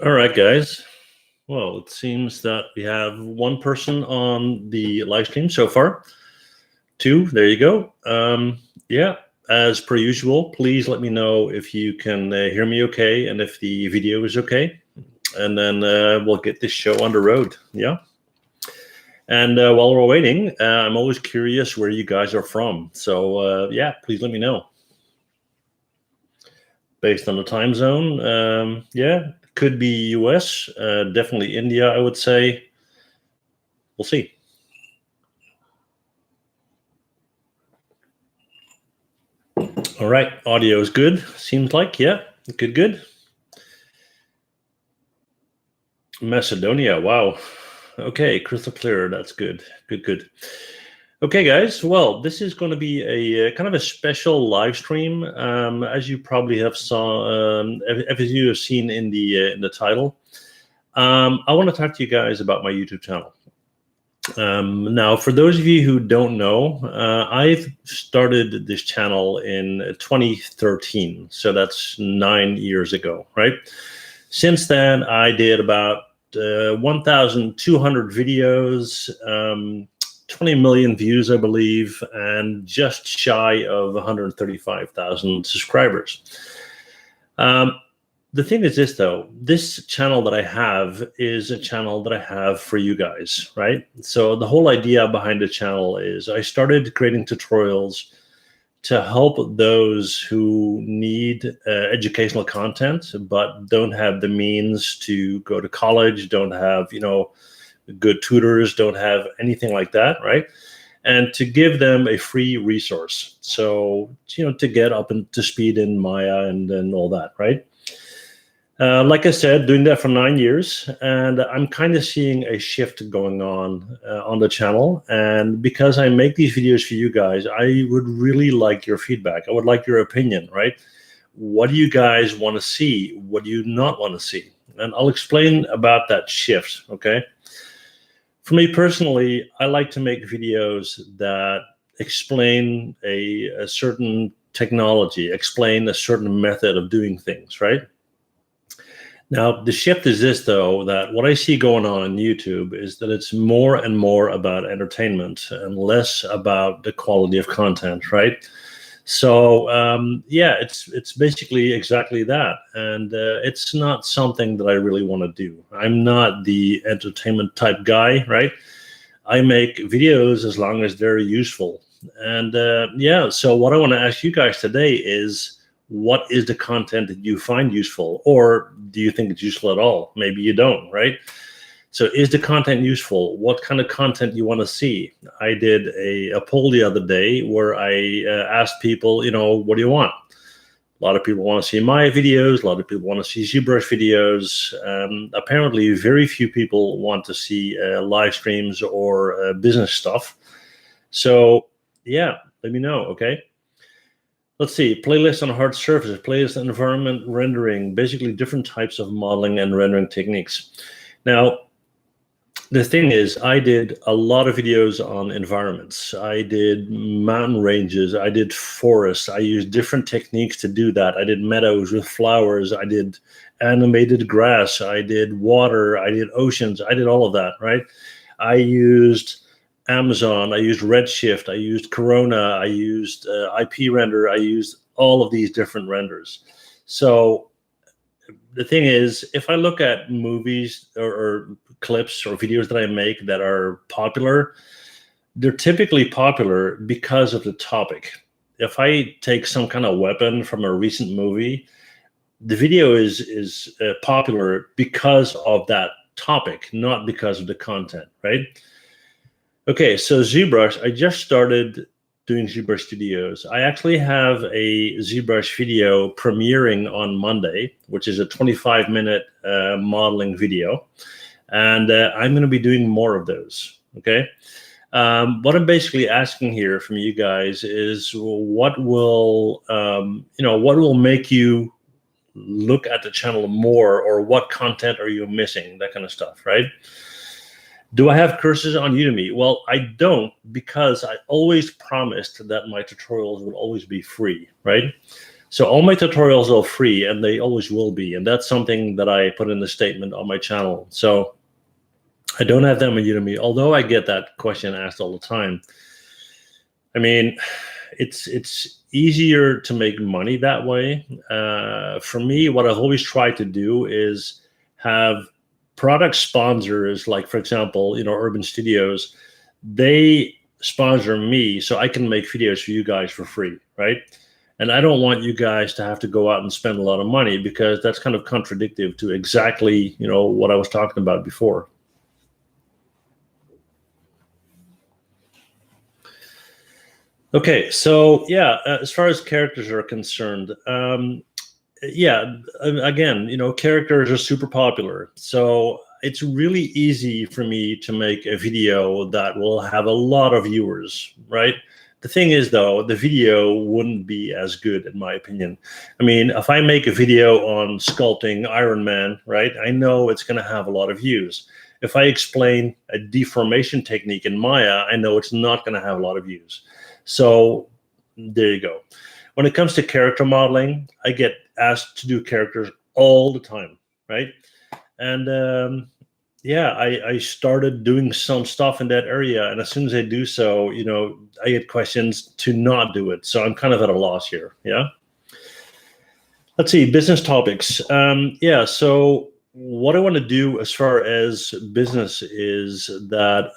All right, guys. Well, it seems that we have one person on the live stream so far. Two, there you go. Yeah, as per usual, please let me know if you can hear me okay and if the video is okay. And then we'll get this show on the road. Yeah. And while we're waiting, I'm always curious where you guys are from. So yeah, please let me know. Based on the time zone, yeah, could be US, definitely India, I would say. We'll see. All right, audio is good, seems like, yeah, good. Macedonia, wow. Okay, crystal clear, that's good. Okay, guys, well, this is going to be a kind of a special live stream, as you probably have as you have seen in the title. I want to talk to you guys about my YouTube channel. Now, for those of you who don't know, I've started this channel in 2013, so that's 9 years ago, right? Since then, I did about 1,200 videos, 20 million views, I believe, and just shy of 135,000 subscribers. The thing is this, though, this channel that I have is a channel that I have for you guys, right? So the whole idea behind the channel is I started creating tutorials to help those who need educational content, but don't have the means to go to college, don't have, good tutors, don't have anything like that, right? And to give them a free resource. So, to get up to speed in Maya and all that, right? Like I said, doing that for 9 years, and I'm kind of seeing a shift going on the channel. And because I make these videos for you guys, I would really like your feedback. I would like your opinion, right? What do you guys want to see? What do you not want to see? And I'll explain about that shift, okay? For me personally, I like to make videos that explain a certain technology, explain a certain method of doing things, right? Now, the shift is this, though, that what I see going on YouTube is that it's more and more about entertainment and less about the quality of content, right? So, yeah, it's basically exactly that. And it's not something that I really want to do. I'm not the entertainment type guy, right? I make videos as long as they're useful. And yeah, so what I want to ask you guys today is, what is the content that you find useful, or do you think it's useful at all? Maybe you don't, right? So is the content useful? What kind of content you want to see? I did a poll the other day where I asked people, what do you want? A lot of people want to see my videos. A lot of people want to see Zbrush videos. Apparently, very few people want to see live streams or business stuff. So yeah, let me know, okay? Let's see, playlist on hard surfaces, playlist environment rendering, basically different types of modeling and rendering techniques. Now, the thing is, I did a lot of videos on environments. I did mountain ranges, I did forests, I used different techniques to do that. I did meadows with flowers, I did animated grass, I did water, I did oceans, I did all of that, right? I used Amazon, I used Redshift, I used Corona, I used IP render, I used all of these different renders. So the thing is, if I look at movies or clips or videos that I make that are popular, they're typically popular because of the topic. If I take some kind of weapon from a recent movie, the video is popular because of that topic, not because of the content, right? Okay, so Zbrush, I just started doing Zbrush Studios. I actually have a Zbrush video premiering on Monday, which is a 25-minute modeling video. And I'm going to be doing more of those, okay? What I'm basically asking here from you guys is what will make you look at the channel more, or what content are you missing, that kind of stuff, right? Do I have courses on Udemy? Well, I don't, because I always promised that my tutorials would always be free, right? So all my tutorials are free, and they always will be. And that's something that I put in the statement on my channel. So I don't have them on Udemy, although I get that question asked all the time. I mean, it's easier to make money that way. For me, what I've always tried to do is have product sponsors, like, for example, Urban Studios. They sponsor me so I can make videos for you guys for free, right? And I don't want you guys to have to go out and spend a lot of money, because that's kind of contradictory to exactly, what I was talking about before. Okay, so yeah, as far as characters are concerned, yeah, again, characters are super popular. So it's really easy for me to make a video that will have a lot of viewers, right? The thing is, though, the video wouldn't be as good, in my opinion. I mean, if I make a video on sculpting Iron Man, right, I know it's going to have a lot of views. If I explain a deformation technique in Maya, I know it's not going to have a lot of views. So there you go. When it comes to character modeling, I get asked to do characters all the time, right? And yeah, I started doing some stuff in that area, and as soon as I do so, I get questions to not do it. So I'm kind of at a loss here. Yeah. Let's see, business topics. Yeah. So what I want to do as far as business is that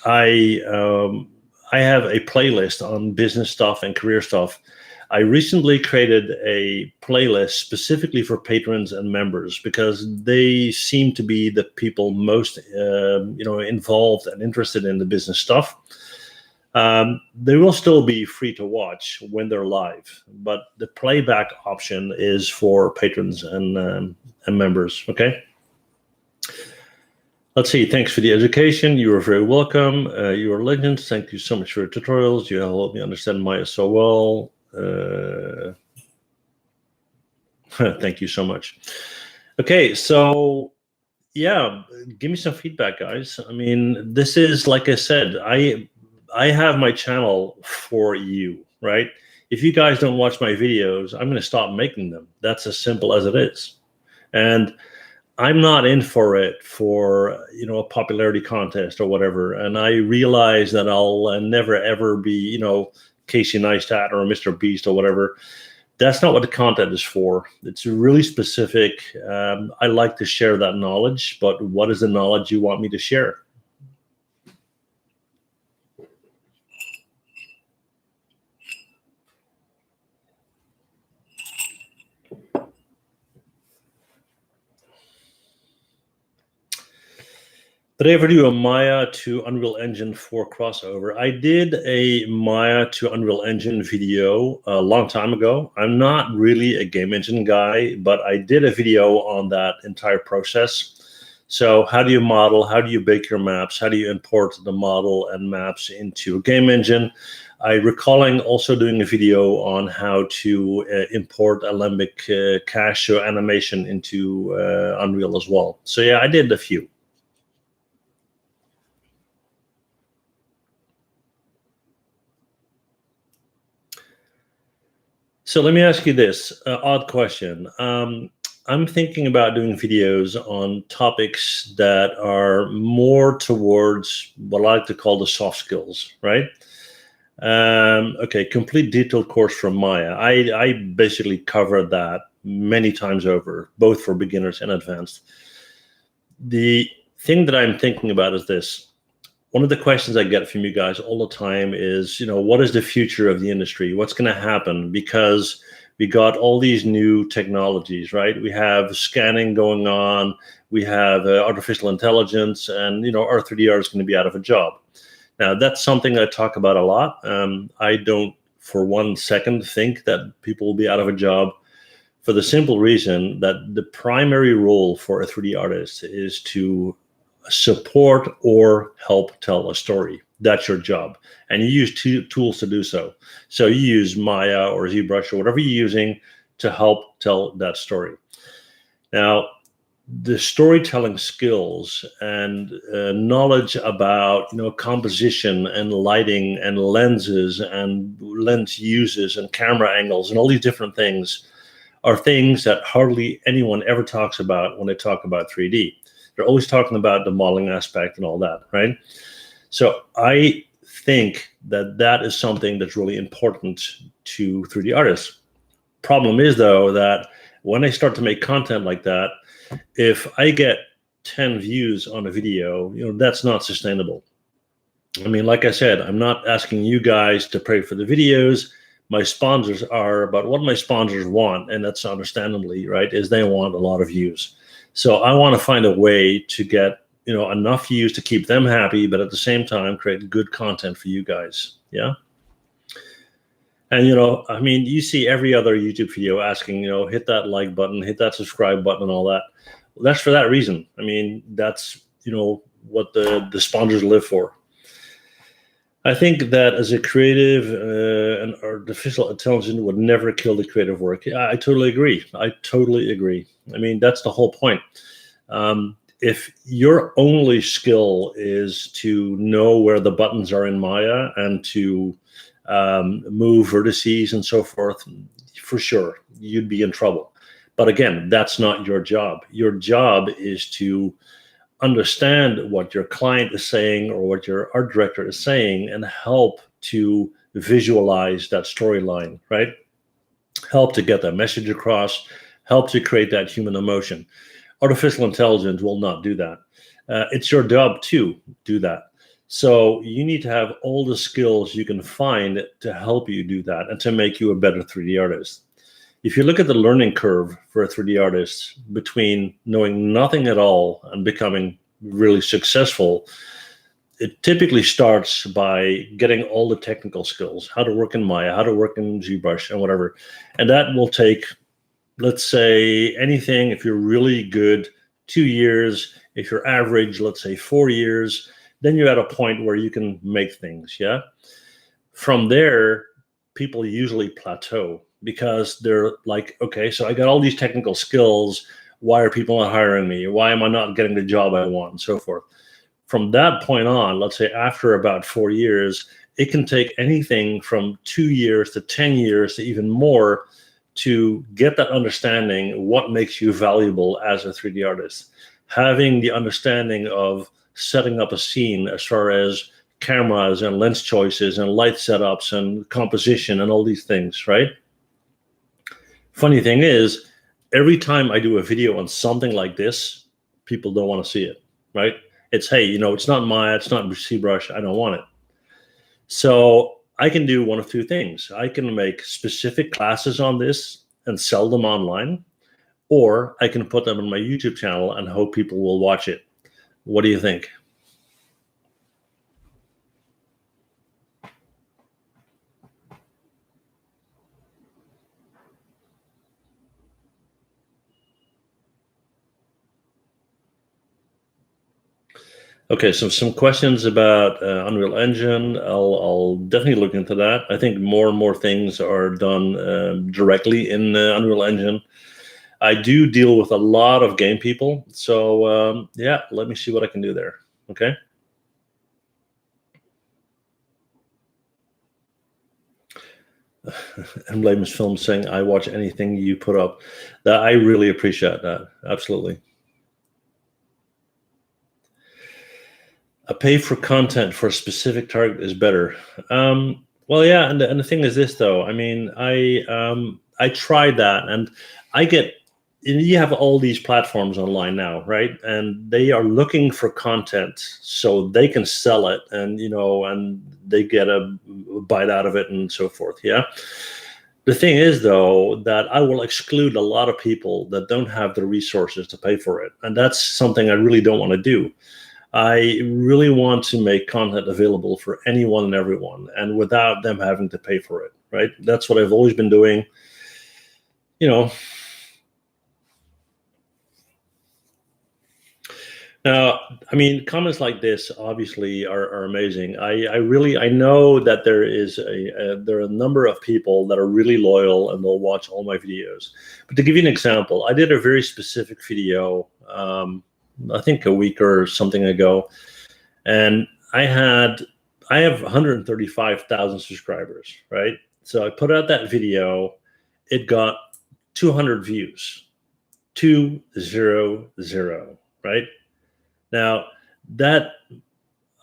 I have a playlist on business stuff and career stuff. I recently created a playlist specifically for patrons and members, because they seem to be the people most, involved and interested in the business stuff. They will still be free to watch when they're live, but the playback option is for patrons and members. Okay. Let's see. Thanks for the education. You are very welcome. You are legends. Thank you so much for your tutorials. You helped me understand Maya so well. Thank you so much. Okay, so yeah, give me some feedback, guys. I mean, this is, like I said, I have my channel for you, right? If you guys don't watch my videos, I'm going to stop making them. That's as simple as it is. And I'm not in for it for, a popularity contest or whatever. And I realize that I'll never, ever be, Casey Neistat or Mr. Beast or whatever. That's not what the content is for. It's really specific. I like to share that knowledge, but what is the knowledge you want me to share? Did I ever do a Maya to Unreal Engine 4 crossover? I did a Maya to Unreal Engine video a long time ago. I'm not really a game engine guy, but I did a video on that entire process. So how do you model? How do you bake your maps? How do you import the model and maps into a game engine? I recalling also doing a video on how to import Alembic cache show animation into Unreal as well. So yeah, I did a few. So let me ask you this odd question. I'm thinking about doing videos on topics that are more towards what I like to call the soft skills, right? Okay, complete detailed course from Maya. I basically covered that many times over, both for beginners and advanced. The thing that I'm thinking about is this. One of the questions I get from you guys all the time is, what is the future of the industry? What's going to happen? Because we got all these new technologies, right? We have scanning going on. We have artificial intelligence, and, our 3D art is going to be out of a job. Now, that's something I talk about a lot. I don't for 1 second think that people will be out of a job, for the simple reason that the primary role for a 3D artist is to support or help tell a story. That's your job. And you use tools to do so. So you use Maya or Zbrush or whatever you're using to help tell that story. Now, the storytelling skills and knowledge about composition and lighting and lenses and lens uses and camera angles and all these different things are things that hardly anyone ever talks about when they talk about 3D. They're always talking about the modeling aspect and all that, right? So I think that that is something that's really important to 3D artists. Problem is, though, that when I start to make content like that, if I get 10 views on a video, that's not sustainable. I mean, like I said, I'm not asking you guys to pay for the videos. My sponsors are, but what my sponsors want, and that's understandably, right, is they want a lot of views. So I want to find a way to get, enough views to keep them happy, but at the same time, create good content for you guys. Yeah. And, I mean, you see every other YouTube video asking, hit that like button, hit that subscribe button and all that. Well, that's for that reason. I mean, that's, what the sponsors live for. I think that as a creative, an artificial intelligence would never kill the creative work. I totally agree. I mean, that's the whole point. If your only skill is to know where the buttons are in Maya and to move vertices and so forth, for sure, you'd be in trouble. But again, that's not your job. Your job is to understand what your client is saying or what your art director is saying and help to visualize that storyline, right? Help to get that message across, help to create that human emotion. Artificial intelligence will not do that. It's your job to do that. So you need to have all the skills you can find to help you do that and to make you a better 3D artist. If you look at the learning curve for a 3D artist between knowing nothing at all and becoming really successful, it typically starts by getting all the technical skills, how to work in Maya, how to work in Zbrush and whatever. And that will take, let's say, anything, if you're really good, 2 years. If you're average, let's say 4 years. Then you're at a point where you can make things, yeah? From there, people usually plateau because they're like, okay, so I got all these technical skills. Why are people not hiring me? Why am I not getting the job I want and so forth? From that point on, let's say after about 4 years, it can take anything from 2 years to 10 years to even more to get that understanding what makes you valuable as a 3D artist. Having the understanding of setting up a scene as far as cameras and lens choices and light setups and composition and all these things, right? Funny thing is, every time I do a video on something like this, people don't want to see it, right? It's, hey, it's not Maya, it's not Zbrush, I don't want it. So I can do one of two things. I can make specific classes on this and sell them online, or I can put them on my YouTube channel and hope people will watch it. What do you think? Okay, so some questions about Unreal Engine. I'll definitely look into that. I think more and more things are done directly in Unreal Engine. I do deal with a lot of game people. So yeah, let me see what I can do there. Okay. Emblems Film saying, I watch anything you put up. That I really appreciate that. Absolutely. A pay for content for a specific target is better. Well, yeah, and the thing is this though. I mean, I tried that, and I get. You have all these platforms online now, right? And they are looking for content so they can sell it, and and they get a bite out of it, and so forth. Yeah. The thing is, though, that I will exclude a lot of people that don't have the resources to pay for it, and that's something I really don't want to do. I really want to make content available for anyone and everyone, and without them having to pay for it, right? That's what I've always been doing. Now, I mean, comments like this obviously are amazing. I know that there are a number of people that are really loyal and they'll watch all my videos. But to give you an example, I did a very specific video, I think a week or something ago, and I have 135,000 subscribers, right? So I put out that video, it got 200 views, 200, right? Now, that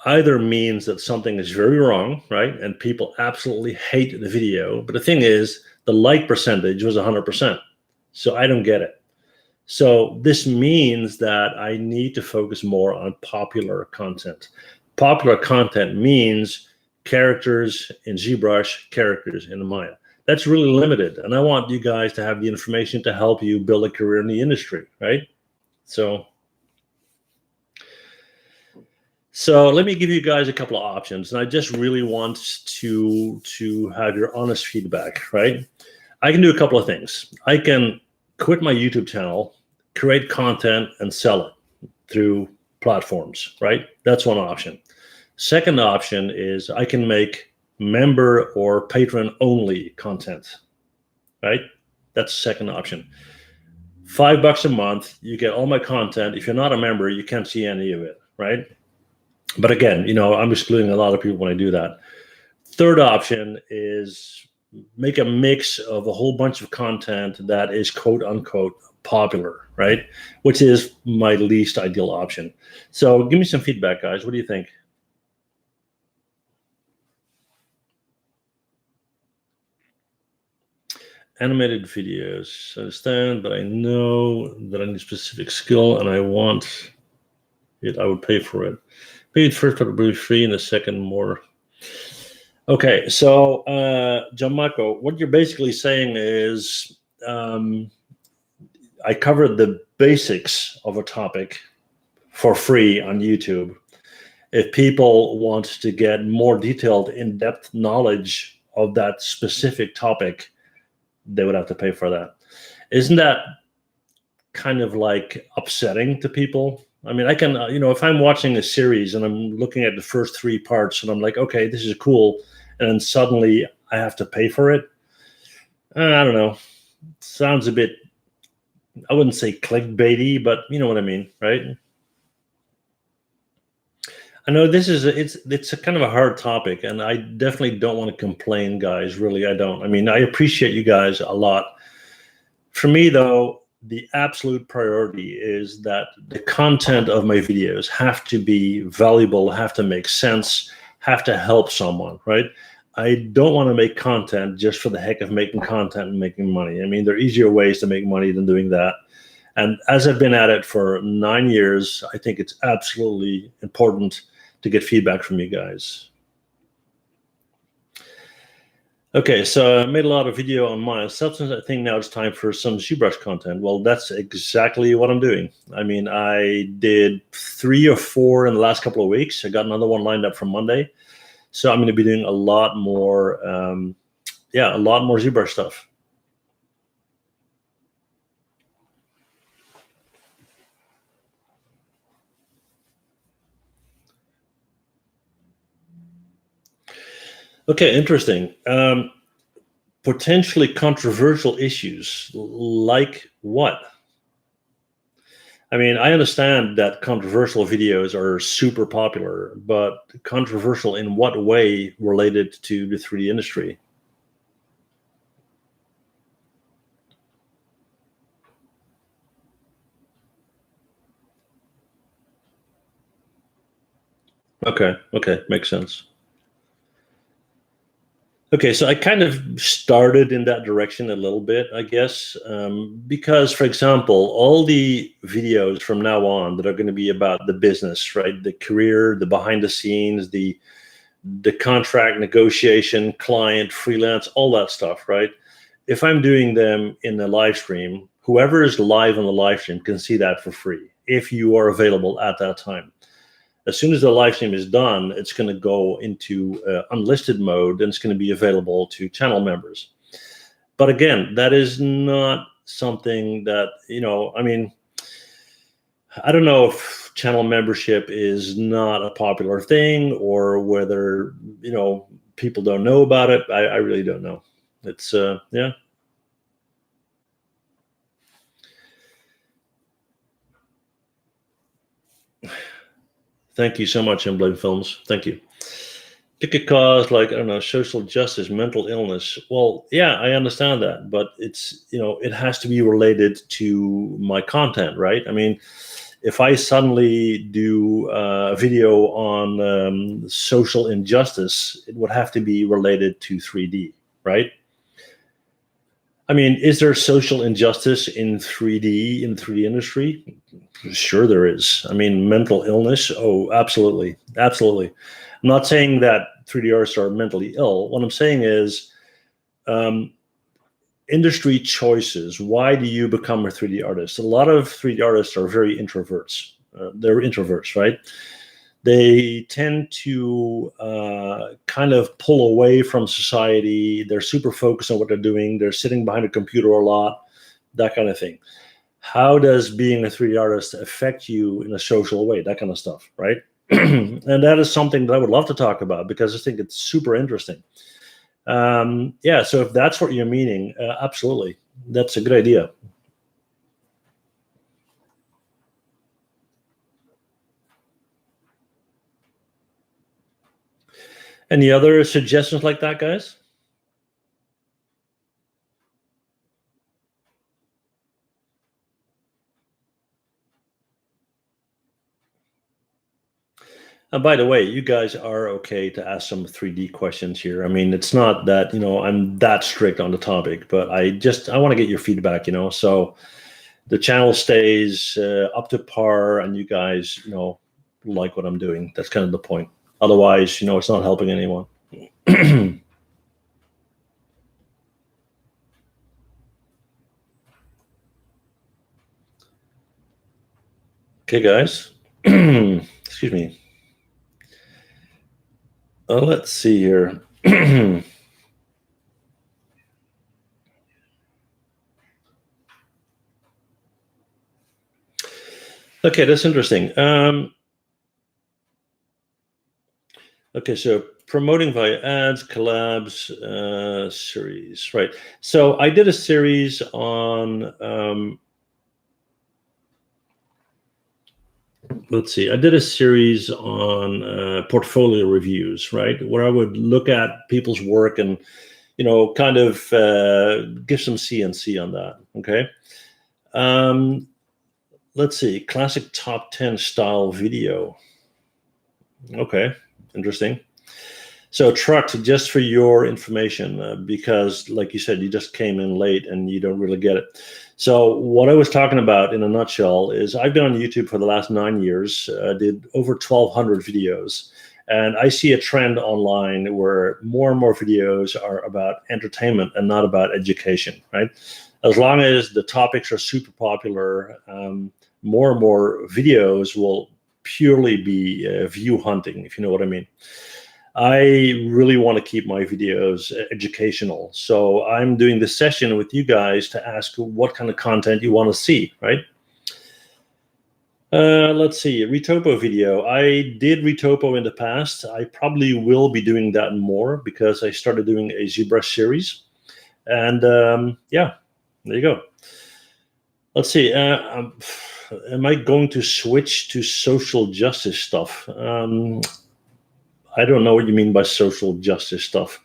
either means that something is very wrong, right? And people absolutely hate the video. But the thing is, the like percentage was 100%. So I don't get it. So this means that I need to focus more on popular content. Popular content means characters in Zbrush, characters in Maya. That's really limited. And I want you guys to have the information to help you build a career in the industry, right? So let me give you guys a couple of options, and I just really want to have your honest feedback, right? I can do a couple of things. I can quit my YouTube channel, create content, and sell it through platforms, right? That's one option. Second option is I can make member or patron only content, right? That's the second option. $5 a month, you get all my content. If you're not a member, you can't see any of it, right? But again, I'm excluding a lot of people when I do that. Third option is make a mix of a whole bunch of content that is quote unquote popular, right? Which is my least ideal option. So give me some feedback, guys. What do you think? Animated videos, I understand, but I know that I need a specific skill and I want it. I would pay for it. Maybe the first part will be free and the second more. Okay, so Gianmarco, what you're basically saying is I covered the basics of a topic for free on YouTube. If people want to get more detailed, in-depth knowledge of that specific topic, they would have to pay for that. Isn't that kind of like upsetting to people? I mean, I can, if I'm watching a series and I'm looking at the first 3 parts and I'm like, okay, this is cool. And then suddenly I have to pay for it. I don't know. Sounds a bit, I wouldn't say clickbaity, but you know what I mean, right? I know this is, it's a kind of a hard topic, and I definitely don't want to complain, guys. Really, I don't. I mean, I appreciate you guys a lot. For me, though, the absolute priority is that the content of my videos have to be valuable, have to make sense, have to help someone, right? I don't want to make content just for the heck of making content and making money. I mean, there are easier ways to make money than doing that. And as I've been at it for 9 years, I think it's absolutely important to get feedback from you guys. Okay, so I made a lot of video on my substance. I think now it's time for some Zbrush content. Well, that's exactly what I'm doing. I mean, I did 3 or 4 in the last couple of weeks. I got another one lined up for Monday. So I'm going to be doing a lot more, a lot more Zbrush stuff. Okay, interesting. Potentially controversial issues, like what? I mean, I understand that controversial videos are super popular, but controversial in what way related to the 3D industry? Okay, makes sense. Okay, so I kind of started in that direction a little bit, I guess, because, for example, all the videos from now on that are going to be about the business, right, the career, the behind the scenes, the contract negotiation, client, freelance, all that stuff, right? If I'm doing them in a live stream, whoever is live on the live stream can see that for free if you are available at that time. As soon as the live stream is done, it's going to go into unlisted mode, and it's going to be available to channel members. But again, that is not something that, I mean, I don't know if channel membership is not a popular thing, or whether, people don't know about it. I really don't know. It's yeah. Thank you so much, Emblem Films. Thank you. Pick a cause like, I don't know, social justice, mental illness. Well, yeah, I understand that, but it's, it has to be related to my content, right? I mean, if I suddenly do a video on social injustice, it would have to be related to 3D, right? I mean, is there social injustice in 3D, in the 3D industry? Sure there is. I mean, mental illness, oh, absolutely. Absolutely. I'm not saying that 3D artists are mentally ill. What I'm saying is industry choices. Why do you become a 3D artist? A lot of 3D artists are very introverts. They're introverts, right? They tend to kind of pull away from society. They're super focused on what they're doing. They're sitting behind a computer a lot, that kind of thing. How does being a 3D artist affect you in a social way? That kind of stuff, right? And that is something that I would love to talk about because I think it's super interesting. Yeah, so if that's what you're meaning, absolutely. That's a good idea. Any other suggestions like that, guys? And by the way, you guys are okay to ask some 3D questions here. I mean, it's not that, I'm that strict on the topic, but I want to get your feedback, so the channel stays up to par and you guys, like what I'm doing. That's kind of the point. Otherwise, it's not helping anyone. Okay, guys. Excuse me. Let's see here. Okay, that's interesting. Okay, so promoting via ads, collabs, series, right? So I did a series on, let's see, I did a series on portfolio reviews, right? Where I would look at people's work and, kind of give some CNC on that, okay? Let's see, classic top 10 style video. Okay, interesting. So Truck, just for your information, because like you said, you just came in late and you don't really get it. So what I was talking about in a nutshell is I've been on YouTube for the last 9 years, did over 1,200 videos. And I see a trend online where more and more videos are about entertainment and not about education, right? As long as the topics are super popular, more and more videos will purely be view hunting, if you know what I mean. I really want to keep my videos educational. So I'm doing this session with you guys to ask what kind of content you want to see, right? Let's see, Ritopo video. I did Ritopo in the past. I probably will be doing that more because I started doing a Zbrush series. And yeah, there you go. Let's see. Am I going to switch to social justice stuff? I don't know what you mean by social justice stuff.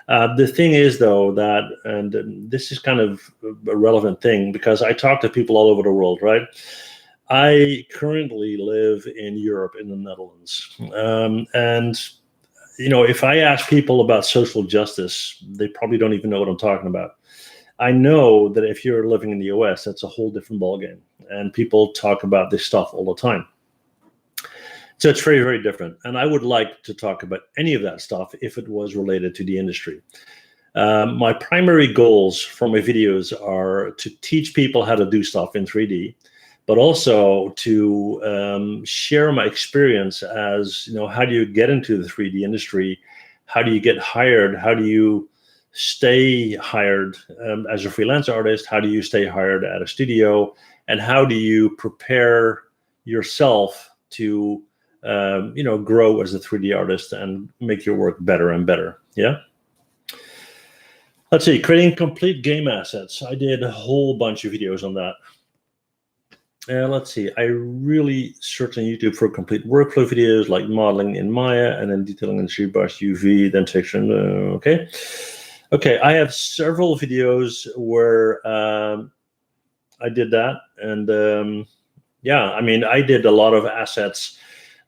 The thing is, though, that, and this is kind of a relevant thing because I talk to people all over the world, right? I currently live in Europe, in the Netherlands. And, if I ask people about social justice, they probably don't even know what I'm talking about. I know that if you're living in the US, that's a whole different ballgame. And people talk about this stuff all the time. So it's very, very different. And I would like to talk about any of that stuff if it was related to the industry. My primary goals for my videos are to teach people how to do stuff in 3D, but also to share my experience as, how do you get into the 3D industry? How do you get hired? How do you stay hired as a freelance artist? How do you stay hired at a studio? And how do you prepare yourself to grow as a 3D artist and make your work better and better. Yeah. Let's see, creating complete game assets. I did a whole bunch of videos on that. Let's see, I really searched on YouTube for complete workflow videos like modeling in Maya and then detailing in Zbrush, UV, then texture. Okay, I have several videos where I did that. And yeah, I mean, I did a lot of assets.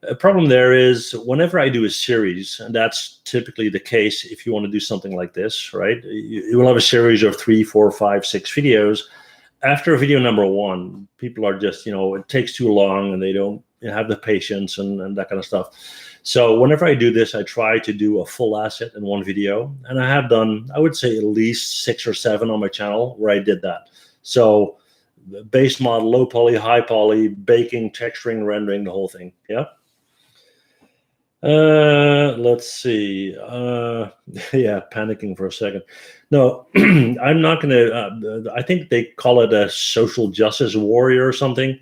The problem there is whenever I do a series, and that's typically the case if you want to do something like this, right? You will have a series of 3, 4, 5, 6 videos. After video number 1, people are just, it takes too long and they don't have the patience and that kind of stuff. So whenever I do this, I try to do a full asset in one video. And I have done, I would say, at least 6 or 7 on my channel where I did that. So base model, low poly, high poly, baking, texturing, rendering, the whole thing. Yeah. Let's see. Yeah, panicking for a second. No, I'm not going to, I think they call it a social justice warrior or something.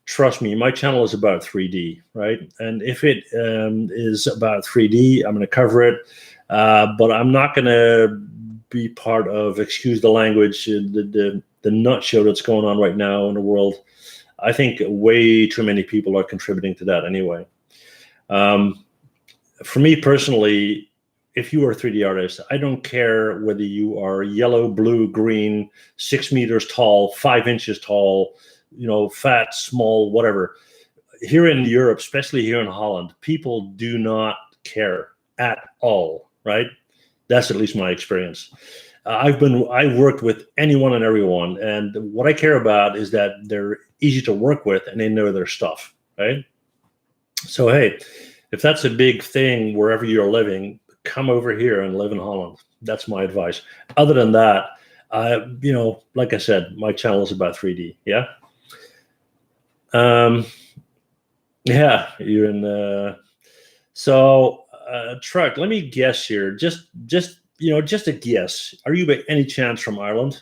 Trust me, my channel is about 3D, right? And if it is about 3D, I'm going to cover it. But I'm not going to be part of, excuse the language, the nut show that's going on right now in the world. I think way too many people are contributing to that anyway. For me personally, if you are a 3D artist, I don't care whether you are yellow, blue, green, 6 meters tall, 5 inches tall, fat, small, whatever. Here in Europe, especially here in Holland, people do not care at all, right? That's at least my experience. I've worked with anyone and everyone, and what I care about is that they're easy to work with and they know their stuff, right? So, hey, if that's a big thing wherever you're living, come over here and live in Holland. That's my advice. Other than that, like I said, my channel is about 3D. Yeah. Yeah, you're in. Truck. Let me guess here. Just a guess. Are you by any chance from Ireland?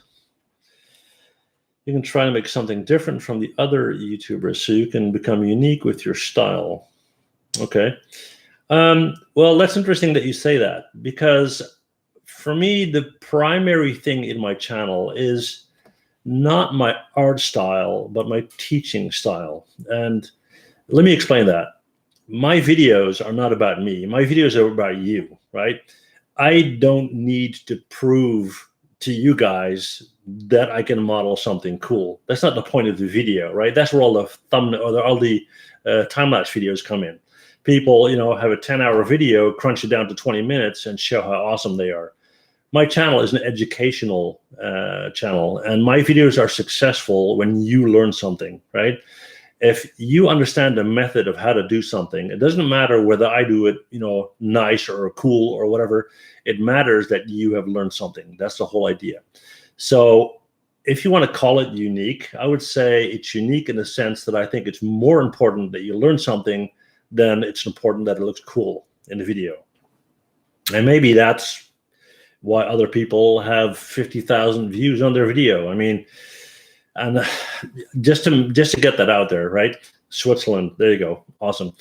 You can try to make something different from the other YouTubers so you can become unique with your style. Okay. Well, that's interesting that you say that, because for me, the primary thing in my channel is not my art style, but my teaching style. And let me explain that. My videos are not about me. My videos are about you, right? I don't need to prove to you guys that I can model something cool. That's not the point of the video, right? That's where all the thumbnail or all the time-lapse videos come in. People, have a 10-hour video, crunch it down to 20 minutes and show how awesome they are. My channel is an educational channel, and my videos are successful when you learn something, right? If you understand the method of how to do something, it doesn't matter whether I do it, nice or cool or whatever. It matters that you have learned something. That's the whole idea. So if you want to call it unique, I would say it's unique in the sense that I think it's more important that you learn something than it's important that it looks cool in the video. And maybe that's why other people have 50,000 views on their video. I mean, and just to get that out there, right? Switzerland, there you go, awesome.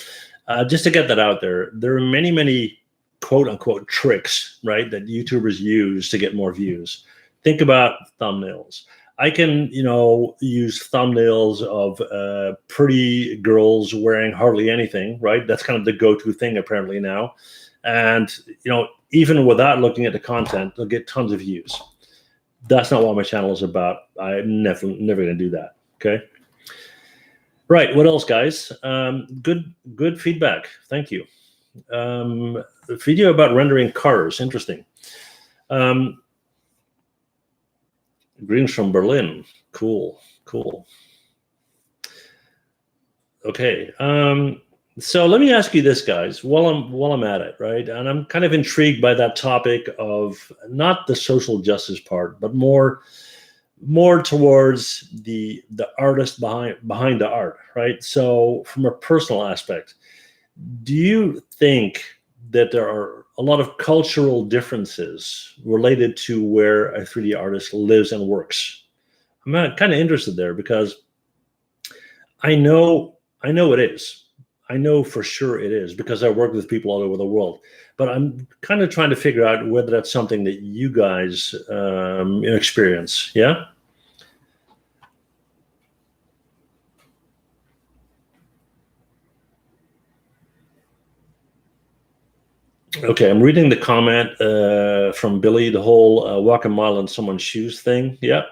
Just to get that out there, there are many quote unquote tricks, right, that YouTubers use to get more views. Think about thumbnails. I can, use thumbnails of pretty girls wearing hardly anything, right? That's kind of the go-to thing apparently now. And, even without looking at the content, they'll get tons of views. That's not what my channel is about. I'm never going to do that. Okay. Right. What else, guys? Good feedback. Thank you. A video about rendering cars. Interesting. Greens from Berlin. Cool. Okay. So let me ask you this, guys, while I'm at it, right? And I'm kind of intrigued by that topic of not the social justice part, but more towards the artist behind the art, right? So from a personal aspect, do you think that there are a lot of cultural differences related to where a 3D artist lives and works? I'm kind of interested there because I know it is. I know for sure it is because I work with people all over the world. But I'm kind of trying to figure out whether that's something that you guys experience. Yeah. Okay, I'm reading the comment from Billy, the whole walk a mile in someone's shoes thing. Yeah.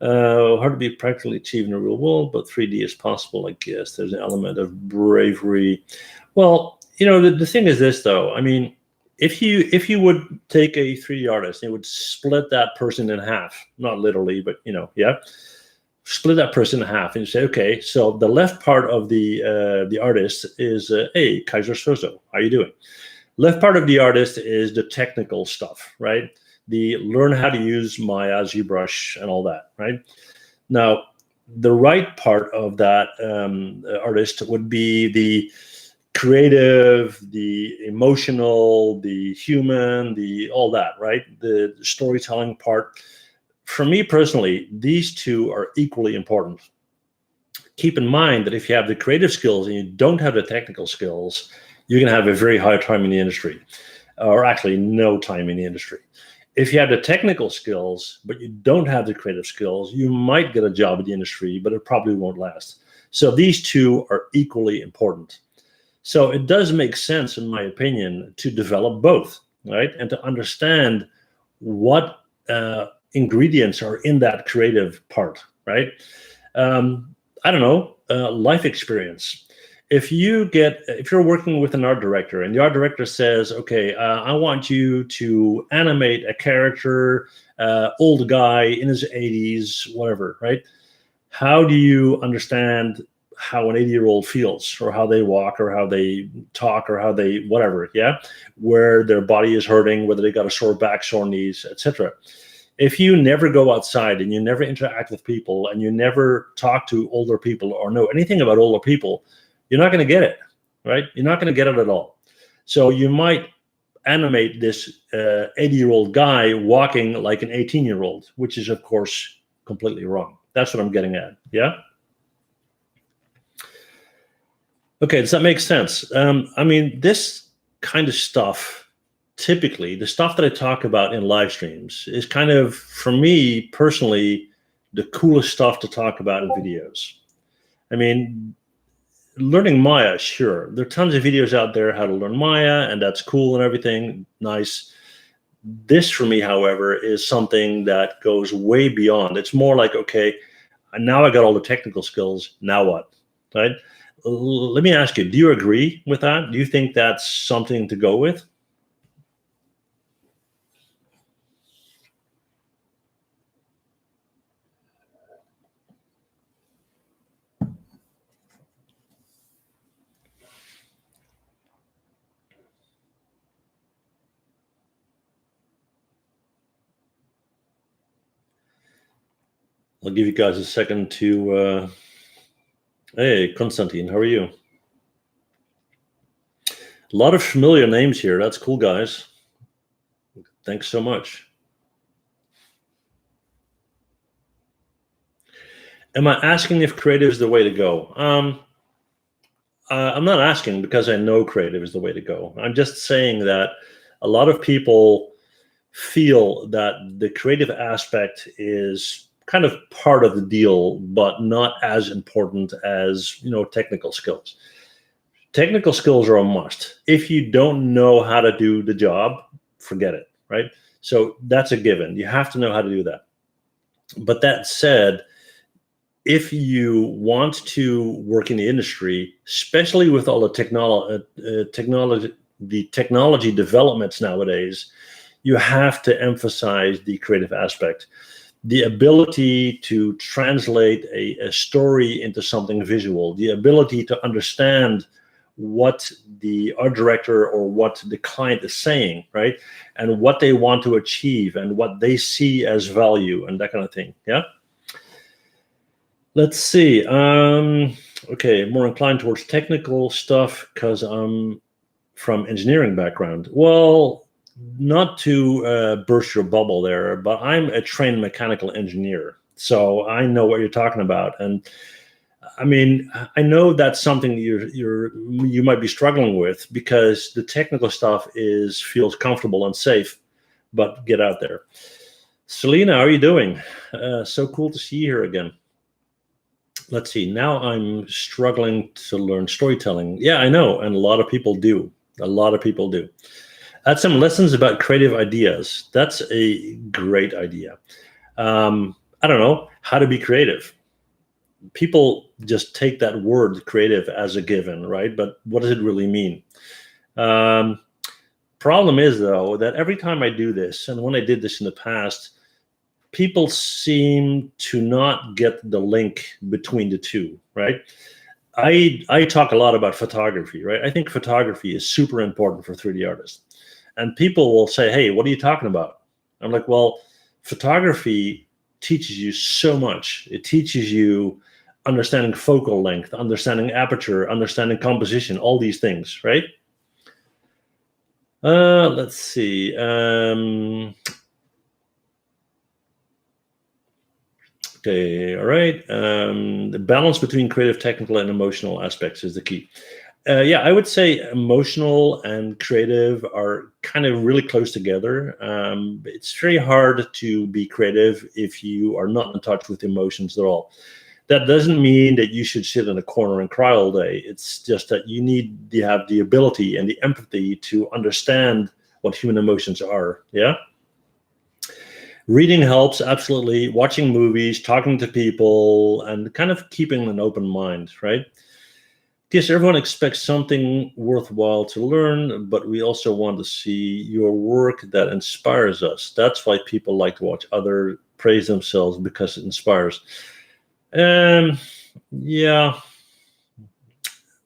Hard to be practically achieved in the real world, but 3D is possible, I guess. There's an element of bravery. Well, the thing is this, though. I mean, if you would take a 3D artist and you would split that person in half, not literally, but yeah, split that person in half, and you say, okay, so the left part of the artist is, hey, Kaiser Sozo, how you doing? Left part of the artist is the technical stuff, right? The learn how to use Maya, Zbrush, and all that, right? Now, the right part of that artist would be the creative, the emotional, the human, the all that, right? The storytelling part. For me personally, these two are equally important. Keep in mind that if you have the creative skills and you don't have the technical skills, you're going to have a very hard time in the industry, or actually no time in the industry. If you have the technical skills, but you don't have the creative skills, you might get a job in the industry, but it probably won't last. So these two are equally important. So it does make sense, in my opinion, to develop both, right? And to understand what ingredients are in that creative part, right? I don't know, life experience. If you're working with an art director and the art director says, okay, I want you to animate a character, old guy in his 80s, whatever, right? How do you understand how an 80-year-old feels, or how they walk, or how they talk, or how they, whatever, yeah? Where their body is hurting, whether they got a sore back, sore knees, etc. If you never go outside and you never interact with people and you never talk to older people or know anything about older people, you're not going to get it, right? You're not going to get it at all. So you might animate this 80-year-old guy walking like an 18-year-old, which is, of course, completely wrong. That's what I'm getting at, yeah? Okay, does that make sense? I mean, this kind of stuff, typically, the stuff that I talk about in live streams is kind of, for me personally, the coolest stuff to talk about in videos. I mean, learning Maya, sure. There are tons of videos out there how to learn Maya, and that's cool and everything, nice. This, for me, however, is something that goes way beyond. It's more like, okay, now I got all the technical skills, now what, right? Let me ask you, do you agree with that? Do you think that's something to go with? I'll give you guys a second to, hey, Konstantin, how are you? A lot of familiar names here. That's cool, guys. Thanks so much. Am I asking if creative is the way to go? I'm not asking because I know creative is the way to go. I'm just saying that a lot of people feel that the creative aspect is kind of part of the deal, but not as important as, technical skills. Technical skills are a must. If you don't know how to do the job, forget it, right? So that's a given. You have to know how to do that. But that said, if you want to work in the industry, especially with all the technology developments nowadays, you have to emphasize the creative aspect. The ability to translate a story into something visual, the ability to understand what the art director or what the client is saying, right? And what they want to achieve and what they see as value and that kind of thing, yeah? Let's see. Okay, more inclined towards technical stuff because I'm from engineering background. Well, not to burst your bubble there, but I'm a trained mechanical engineer, so I know what you're talking about. And I mean, I know that's something you might be struggling with because the technical stuff feels comfortable and safe, but get out there. Selena, how are you doing? So cool to see you here again. Let's see. Now I'm struggling to learn storytelling. Yeah, I know, and a lot of people do. A lot of people do. Add some lessons about creative ideas. That's a great idea. I don't know how to be creative. People just take that word creative as a given, right? But what does it really mean? Problem is, though, that every time I do this, and when I did this in the past, people seem to not get the link between the two, right? I talk a lot about photography, right? I think photography is super important for 3D artists. And people will say, hey, what are you talking about? I'm like, well, photography teaches you so much. It teaches you understanding focal length, understanding aperture, understanding composition, all these things, right? Let's see. Okay, all right. The balance between creative, technical, and emotional aspects is the key. Yeah, I would say emotional and creative are kind of really close together. It's very hard to be creative if you are not in touch with emotions at all. That doesn't mean that you should sit in a corner and cry all day. It's just that you need to have the ability and the empathy to understand what human emotions are. Yeah. Reading helps, absolutely. Watching movies, talking to people, and kind of keeping an open mind, right? Yes, everyone expects something worthwhile to learn, but we also want to see your work that inspires us. That's why people like to watch others praise themselves, because it inspires. Yeah. I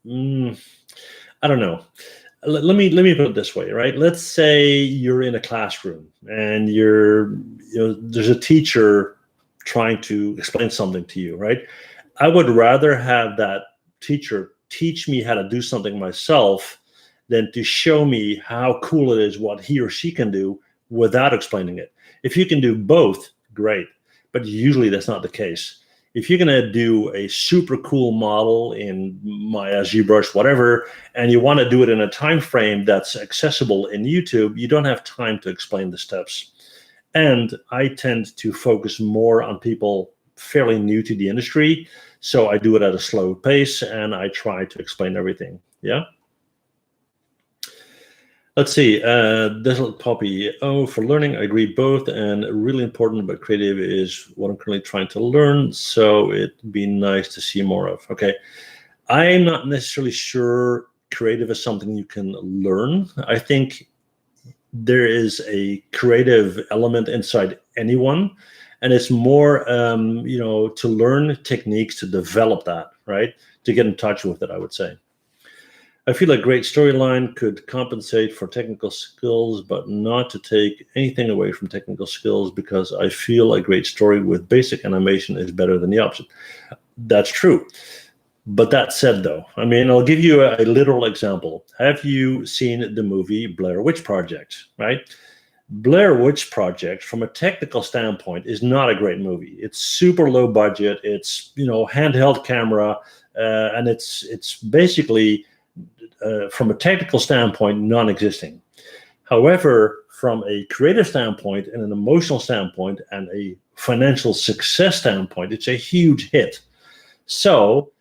don't know. Let me put it this way, right? Let's say you're in a classroom and there's a teacher trying to explain something to you, right? I would rather have that teacher teach me how to do something myself than to show me how cool it is what he or she can do without explaining it. If you can do both, great. But usually that's not the case. If you're going to do a super cool model in Maya, Zbrush, whatever, and you want to do it in a time frame that's accessible in YouTube, you don't have time to explain the steps. And I tend to focus more on people fairly new to the industry. So I do it at a slow pace and I try to explain everything. Yeah. Let's see. Desolate Poppy. Oh, for learning, I agree both. And really important but creative is what I'm currently trying to learn. So it'd be nice to see more of. Okay. I'm not necessarily sure creative is something you can learn. I think there is a creative element inside anyone. And it's more, to learn techniques to develop that, right? To get in touch with it, I would say. I feel a great storyline could compensate for technical skills, but not to take anything away from technical skills, because I feel a great story with basic animation is better than the opposite. That's true. But that said, though, I mean, I'll give you a literal example. Have you seen the movie Blair Witch Project, right? Blair Witch Project, from a technical standpoint, is not a great movie. It's super low budget. It's, handheld camera, and it's basically, from a technical standpoint, non-existing. However, from a creative standpoint and an emotional standpoint and a financial success standpoint, it's a huge hit. So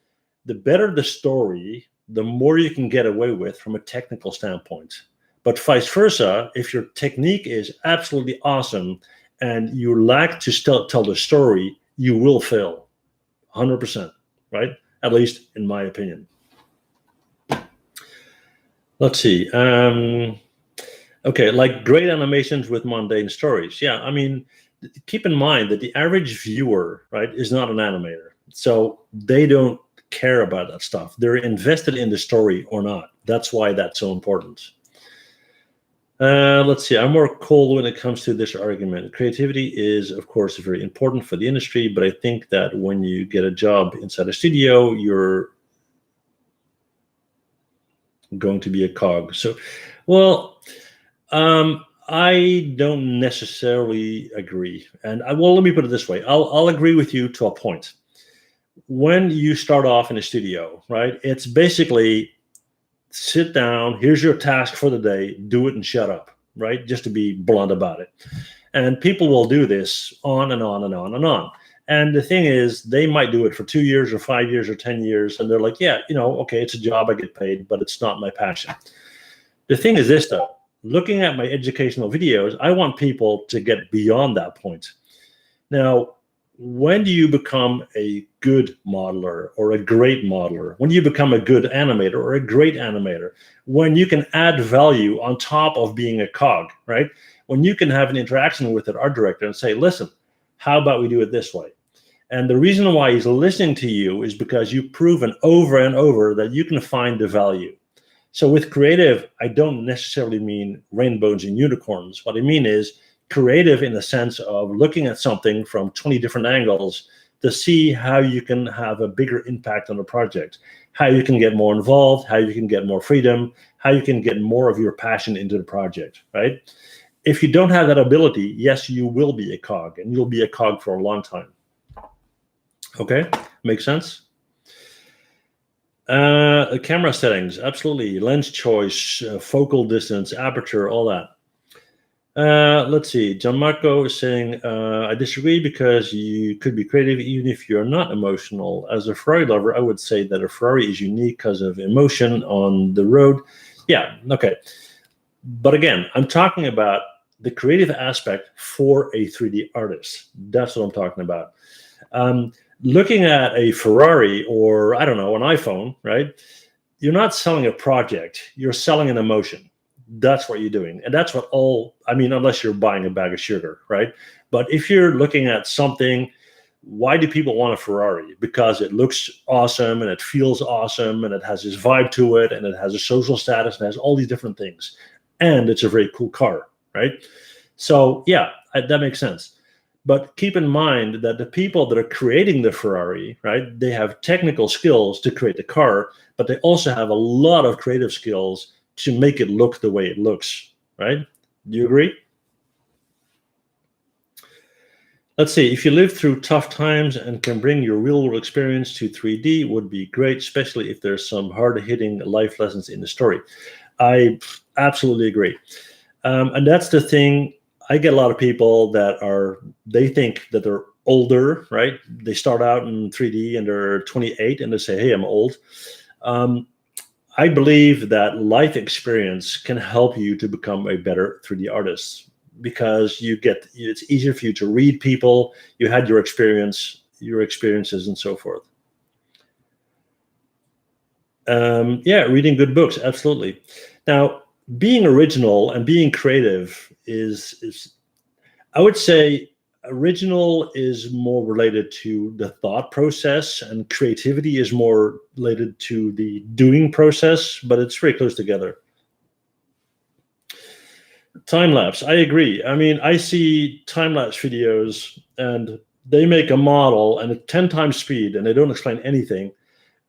the better the story, the more you can get away with from a technical standpoint. But vice versa, if your technique is absolutely awesome and you lack to tell the story, you will fail 100%, right? At least in my opinion. Let's see. Okay, like great animations with mundane stories. Yeah, I mean, keep in mind that the average viewer, right, is not an animator. So they don't care about that stuff. They're invested in the story or not. That's why that's so important. Let's see. I'm more cold when it comes to this argument. Creativity is, of course, very important for the industry, but I think that when you get a job inside a studio, you're going to be a cog. So, well, I don't necessarily agree. And let me put it this way. I'll agree with you to a point. when you start off in a studio, right, it's basically sit down, here's your task for the day, do it and shut up, right? Just to be blunt about it. And people will do this on and on and on and on. And the thing is, they might do it for 2 years or 5 years or 10 years. And they're like, yeah, okay, it's a job, I get paid, but it's not my passion. The thing is this, though, looking at my educational videos, I want people to get beyond that point. Now, when do you become a good modeler or a great modeler? When do you become a good animator or a great animator? When you can add value on top of being a cog, right? When you can have an interaction with an art director and say, listen, how about we do it this way? And the reason why he's listening to you is because you've proven over and over that you can find the value. So with creative, I don't necessarily mean rainbows and unicorns. What I mean is creative in the sense of looking at something from 20 different angles to see how you can have a bigger impact on the project, how you can get more involved, how you can get more freedom, how you can get more of your passion into the project, right? If you don't have that ability, yes, you will be a cog, and you'll be a cog for a long time. Okay, makes sense? Camera settings, absolutely. Lens choice, focal distance, aperture, all that. Let's see. Gianmarco is saying, I disagree because you could be creative even if you're not emotional. As a Ferrari lover, I would say that a Ferrari is unique because of emotion on the road. Yeah, okay. But again, I'm talking about the creative aspect for a 3D artist. That's what I'm talking about. Looking at a Ferrari or, I don't know, an iPhone, right? You're not selling a project. You're selling an emotion. That's what you're doing. And that's what unless you're buying a bag of sugar, right? But if you're looking at something, why do people want a Ferrari? Because it looks awesome and it feels awesome and it has this vibe to it and it has a social status and has all these different things. And it's a very cool car, right? So yeah, that makes sense. But keep in mind that the people that are creating the Ferrari, right, they have technical skills to create the car, but they also have a lot of creative skills to make it look the way it looks, right? Do you agree? Let's see, if you live through tough times and can bring your real-world experience to 3D, would be great, especially if there's some hard-hitting life lessons in the story. I absolutely agree. And that's the thing. I get a lot of people that they think that they're older, right? They start out in 3D and they're 28 and they say, hey, I'm old. I believe that life experience can help you to become a better 3D artist because it's easier for you to read people. You had your experiences and so forth. Yeah, reading good books, absolutely. Now, being original and being creative is I would say original is more related to the thought process and creativity is more related to the doing process, but it's very close together. Time-lapse, I agree. I mean, I see time-lapse videos and they make a model and at 10 times speed and they don't explain anything.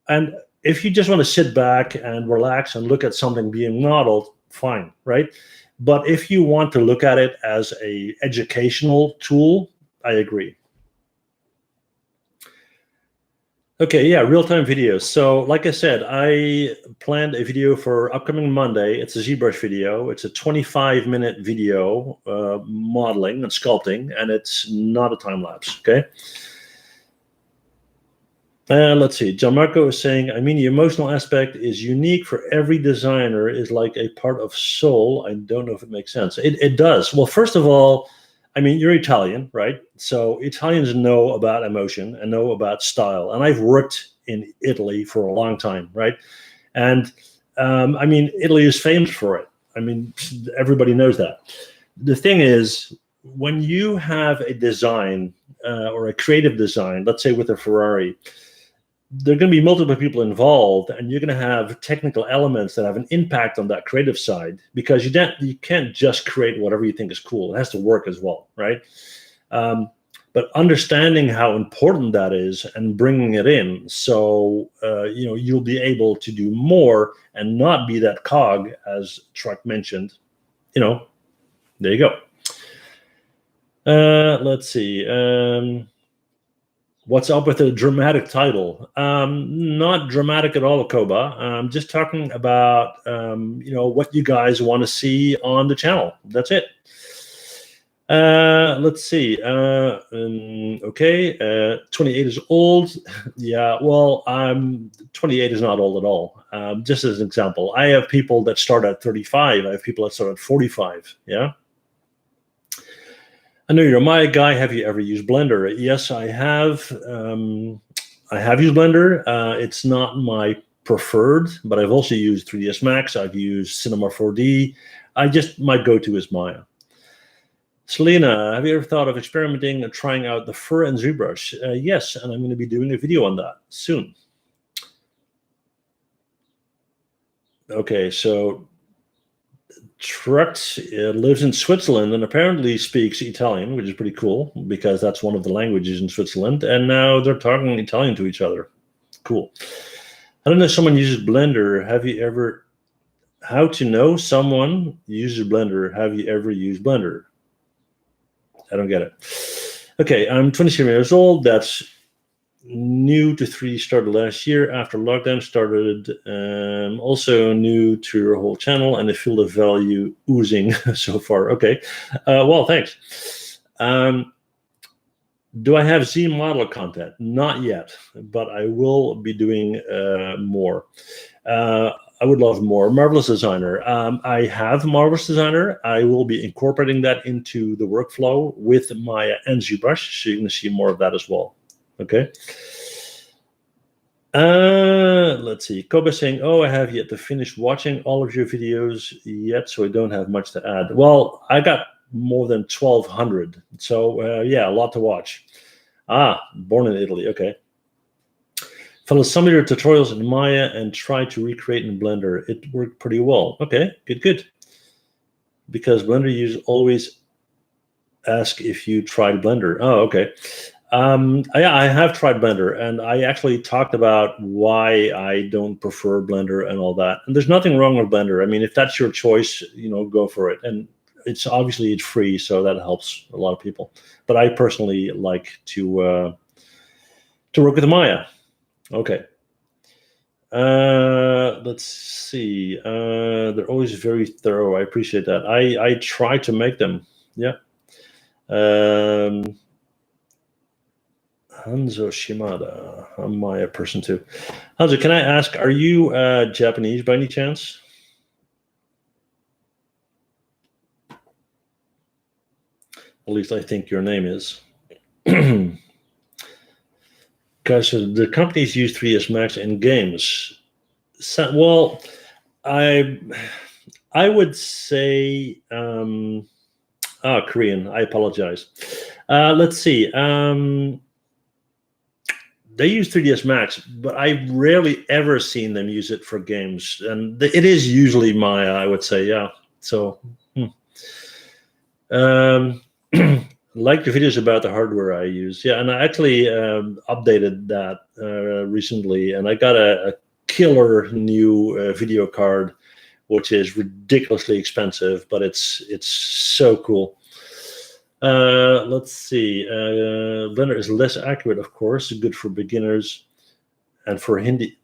And if you just want to sit back and relax and look at something being modeled, fine, right? But if you want to look at it as a educational tool, I agree. Okay, yeah, real-time videos. So like I said, I planned a video for upcoming Monday. It's a Zbrush video. It's a 25-minute video modeling and sculpting, and it's not a time-lapse, okay? Let's see. Gianmarco is saying, I mean, the emotional aspect is unique for every designer, is like a part of soul. I don't know if it makes sense. It does. Well, first of all, I mean, you're Italian, right? So Italians know about emotion and know about style. And I've worked in Italy for a long time, right? And I mean, Italy is famous for it. I mean, everybody knows that. The thing is, when you have a design or a creative design, let's say with a Ferrari, there are going to be multiple people involved, and you're going to have technical elements that have an impact on that creative side because you can't just create whatever you think is cool. It has to work as well, right? But understanding how important that is and bringing it in, so you'll be able to do more and not be that cog, as Truck mentioned. There you go. Let's see. What's up with a dramatic title? Not dramatic at all, Koba. I'm just talking about what you guys want to see on the channel. That's it. Let's see. Okay, 28 is old. Yeah, well, 28 is not old at all. Just as an example, I have people that start at 35. I have people that start at 45. Yeah. I know you're a Maya guy. Have you ever used Blender? Yes, I have. I have used Blender. It's not my preferred, but I've also used 3ds Max. I've used Cinema 4D. My go-to is Maya. Selena, have you ever thought of experimenting and trying out the fur and Zbrush? Yes, and I'm going to be doing a video on that soon. Okay, so Trucks lives in Switzerland and apparently speaks Italian, which is pretty cool because that's one of the languages in Switzerland. And now they're talking Italian to each other. Cool. I don't know if someone uses Blender. How to know someone uses Blender? Have you ever used Blender? I don't get it. Okay, I'm 27 years old. That's new to 3D, started last year after lockdown started. Also new to your whole channel and the field of value oozing so far. Okay, well, thanks. Do I have Z model content? Not yet, but I will be doing more. I would love more. Marvelous Designer. I have Marvelous Designer. I will be incorporating that into the workflow with Maya and Zbrush, so you're going to see more of that as well. Okay. Let's see. Kobe saying, "Oh, I have yet to finish watching all of your videos yet, so I don't have much to add." Well, I got more than 1,200, so yeah, a lot to watch. Born in Italy. Okay. Followed some of your tutorials in Maya and tried to recreate in Blender. It worked pretty well. Okay, good. Because Blender users always ask if you tried Blender. Oh, okay. Yeah, I have tried Blender, and I actually talked about why I don't prefer Blender and all that. And there's nothing wrong with Blender. I mean, if that's your choice, go for it. And it's free, so that helps a lot of people. But I personally like to work with Maya. Okay. Let's see. They're always very thorough. I appreciate that. I try to make them. Yeah. Hanzo Shimada. I'm Maya person too. Hanzo, can I ask, are you Japanese by any chance? At least I think your name is. Because the companies use 3ds Max in games. So, well, I would say Korean. I apologize. Let's see. They use 3ds Max, but I've rarely ever seen them use it for games. And it is usually Maya, I would say, yeah. So, like the videos about the hardware I use. Yeah, and I actually updated that recently, and I got a killer new video card, which is ridiculously expensive, but it's so cool. Let's see. Blender is less accurate, of course, good for beginners and for Hindi.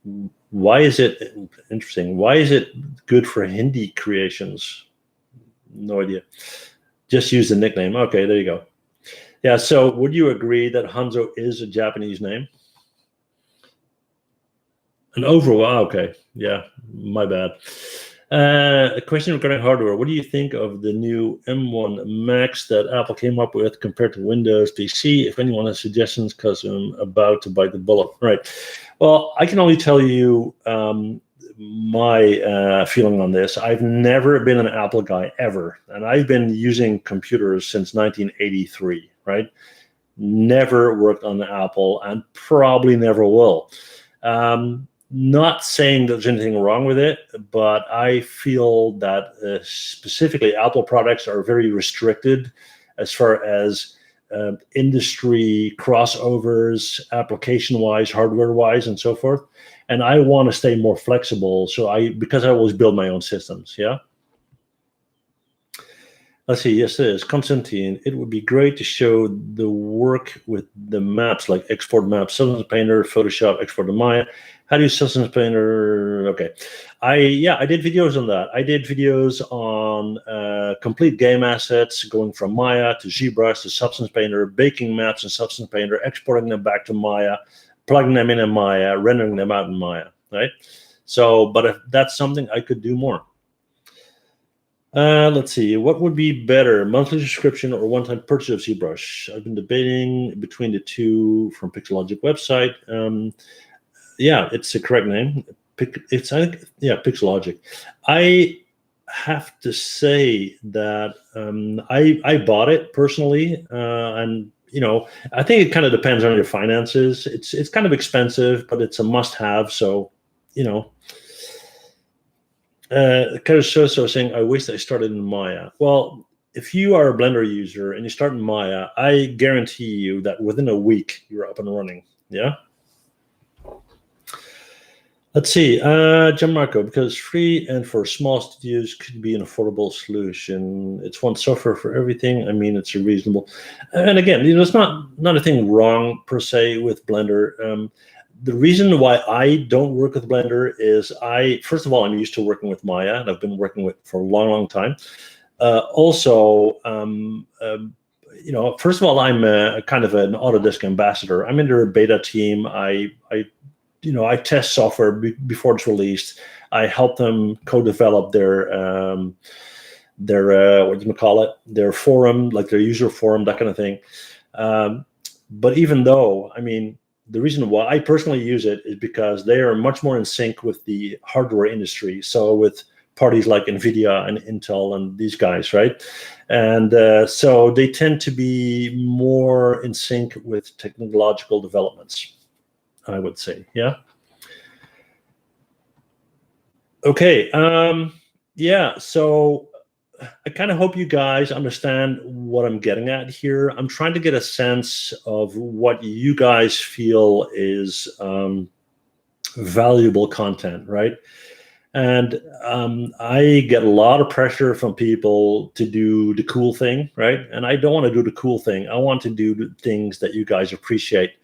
Why is it interesting? Why is it good for Hindi creations? No idea. Just use the nickname. Okay, there you go. Yeah, so would you agree that Hanzo is a Japanese name? An overall, okay. Yeah, my bad. A question regarding hardware. What do you think of the new M1 Max that Apple came up with compared to Windows PC? If anyone has suggestions, because I'm about to bite the bullet. Right. Well, I can only tell you my feeling on this. I've never been an Apple guy ever, and I've been using computers since 1983, right? Never worked on the Apple and probably never will. Not saying there's anything wrong with it, but I feel that specifically Apple products are very restricted as far as industry crossovers, application-wise, hardware-wise, and so forth. And I want to stay more flexible, because I always build my own systems. Yeah. Let's see. Yes, it is. Constantine, it would be great to show the work with the maps, like export maps, Substance Painter, Photoshop, export to Maya. How do you Substance Painter? Okay. I did videos on that. I did videos on complete game assets, going from Maya to Zbrush to Substance Painter, baking maps in Substance Painter, exporting them back to Maya, plugging them in Maya, rendering them out in Maya, right? So, but if that's something I could do more. Let's see. What would be better, monthly subscription or one-time purchase of Zbrush? I've been debating between the two from Pixelogic website. Yeah, it's the correct name. It's Pixelogic. I have to say that I bought it personally, and I think it kind of depends on your finances. It's kind of expensive, but it's a must-have. So, so saying, I wish I started in Maya. Well, if you are a Blender user and you start in Maya, I guarantee you that within a week you're up and running. Yeah. Let's see, Gianmarco, because free and for small studios could be an affordable solution. It's one software for everything. I mean, it's a reasonable. And again, there's not a thing wrong per se with Blender. The reason why I don't work with Blender is first of all, I'm used to working with Maya, and I've been working with it for a long, long time. First of all, I'm a kind of an Autodesk ambassador. I'm in their beta team. I test software before it's released. I help them co-develop their their forum, like their user forum, that kind of thing. But even though, the reason why I personally use it is because they are much more in sync with the hardware industry. So with parties like NVIDIA and Intel and these guys, right? And so they tend to be more in sync with technological developments, I would say. Yeah. Okay. So I kind of hope you guys understand what I'm getting at here. I'm trying to get a sense of what you guys feel is valuable content, right? And I get a lot of pressure from people to do the cool thing, right? And I don't want to do the cool thing. I want to do the things that you guys appreciate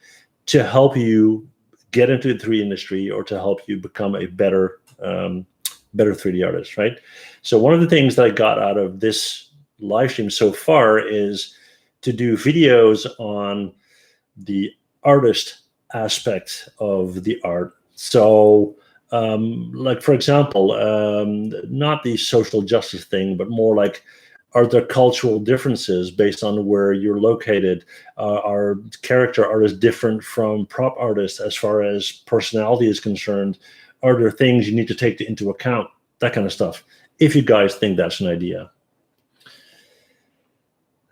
to help you get into the 3D industry or to help you become a better 3D artist, right? So one of the things that I got out of this live stream so far is to do videos on the artist aspect of the art. So like, for example, not the social justice thing, but more like, are there cultural differences based on where you're located? Are character artists different from prop artists as far as personality is concerned? Are there things you need to take into account? That kind of stuff. If you guys think that's an idea.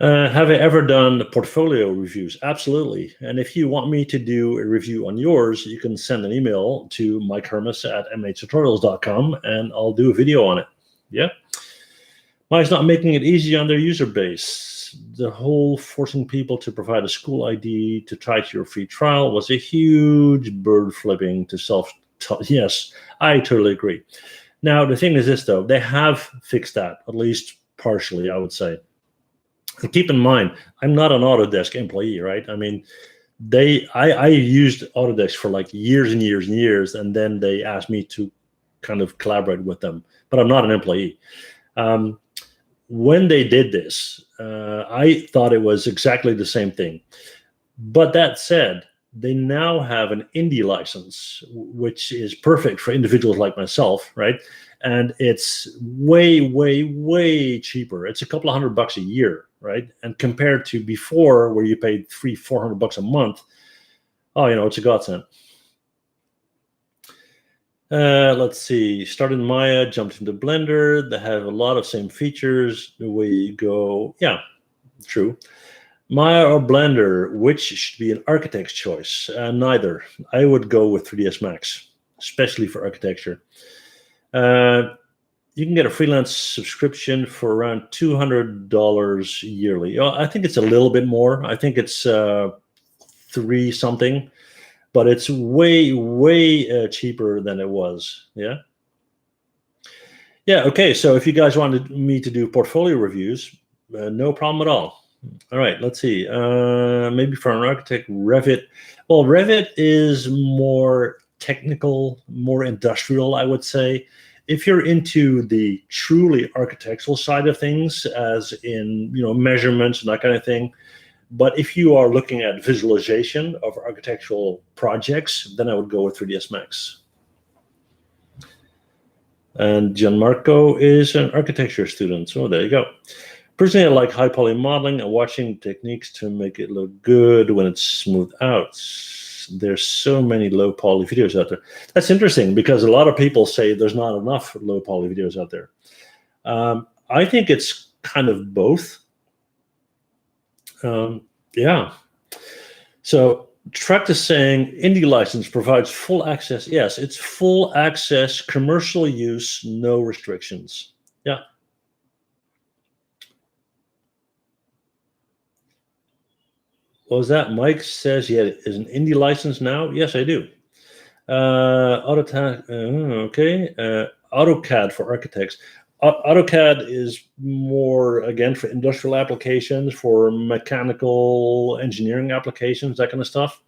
Have I ever done portfolio reviews? Absolutely. And if you want me to do a review on yours, you can send an email to mikehermes@mhtutorials.com and I'll do a video on it. Yeah. Why is not making it easy on their user base? The whole forcing people to provide a school ID to try to your free trial was a huge bird flipping to Yes, I totally agree. Now, the thing is this, though. They have fixed that, at least partially, I would say. And keep in mind, I'm not an Autodesk employee, right? I used Autodesk for like years and years and years, and then they asked me to kind of collaborate with them. But I'm not an employee. When they did this, I thought it was exactly the same thing. But that said, they now have an indie license, which is perfect for individuals like myself, right? And it's way, way, way cheaper. It's a couple of $100 a year, right? And compared to before, where you paid $300-400 a month, it's a godsend. Let's see. Started in Maya, jumped into Blender. They have a lot of same features. The way you go, yeah, true. Maya or Blender, which should be an architect's choice? Neither. I would go with 3ds Max, especially for architecture. You can get a freelance subscription for around $200 yearly. I think it's a little bit more. I think it's 3 something, but it's way, way cheaper than it was. Yeah. Yeah. Okay. So if you guys wanted me to do portfolio reviews, No problem at all. All right, let's see. Maybe for an architect, Revit. Well, Revit is more technical, more industrial, I would say. If you're into the truly architectural side of things, as in measurements and that kind of thing, but if you are looking at visualization of architectural projects, then I would go with 3ds Max. And Gianmarco is an architecture student, so there you go. Personally, I like high poly modeling and watching techniques to make it look good when it's smoothed out. There's so many low poly videos out there. That's interesting because a lot of people say there's not enough low poly videos out there. I think it's kind of both. Yeah. So Truck is saying Indie license provides full access. Yes, it's full access, commercial use, no restrictions. Yeah. What was that? Mike says, yeah, is an Indie license now? Yes, I do. AutoCAD for architects. AutoCAD is more, again, for industrial applications, for mechanical engineering applications, that kind of stuff.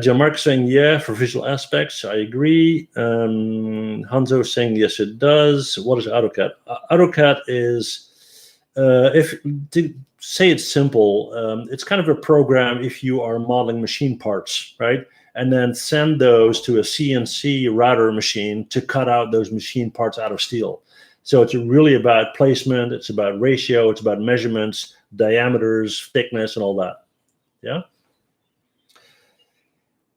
John Mark saying, yeah, for visual aspects, I agree. Hanzo saying, yes, it does. What is AutoCAD? AutoCAD is, to say it's simple, it's kind of a program if you are modeling machine parts, right? And then send those to a CNC router machine to cut out those machine parts out of steel. So it's really about placement, it's about ratio, it's about measurements, diameters, thickness, and all that. Yeah.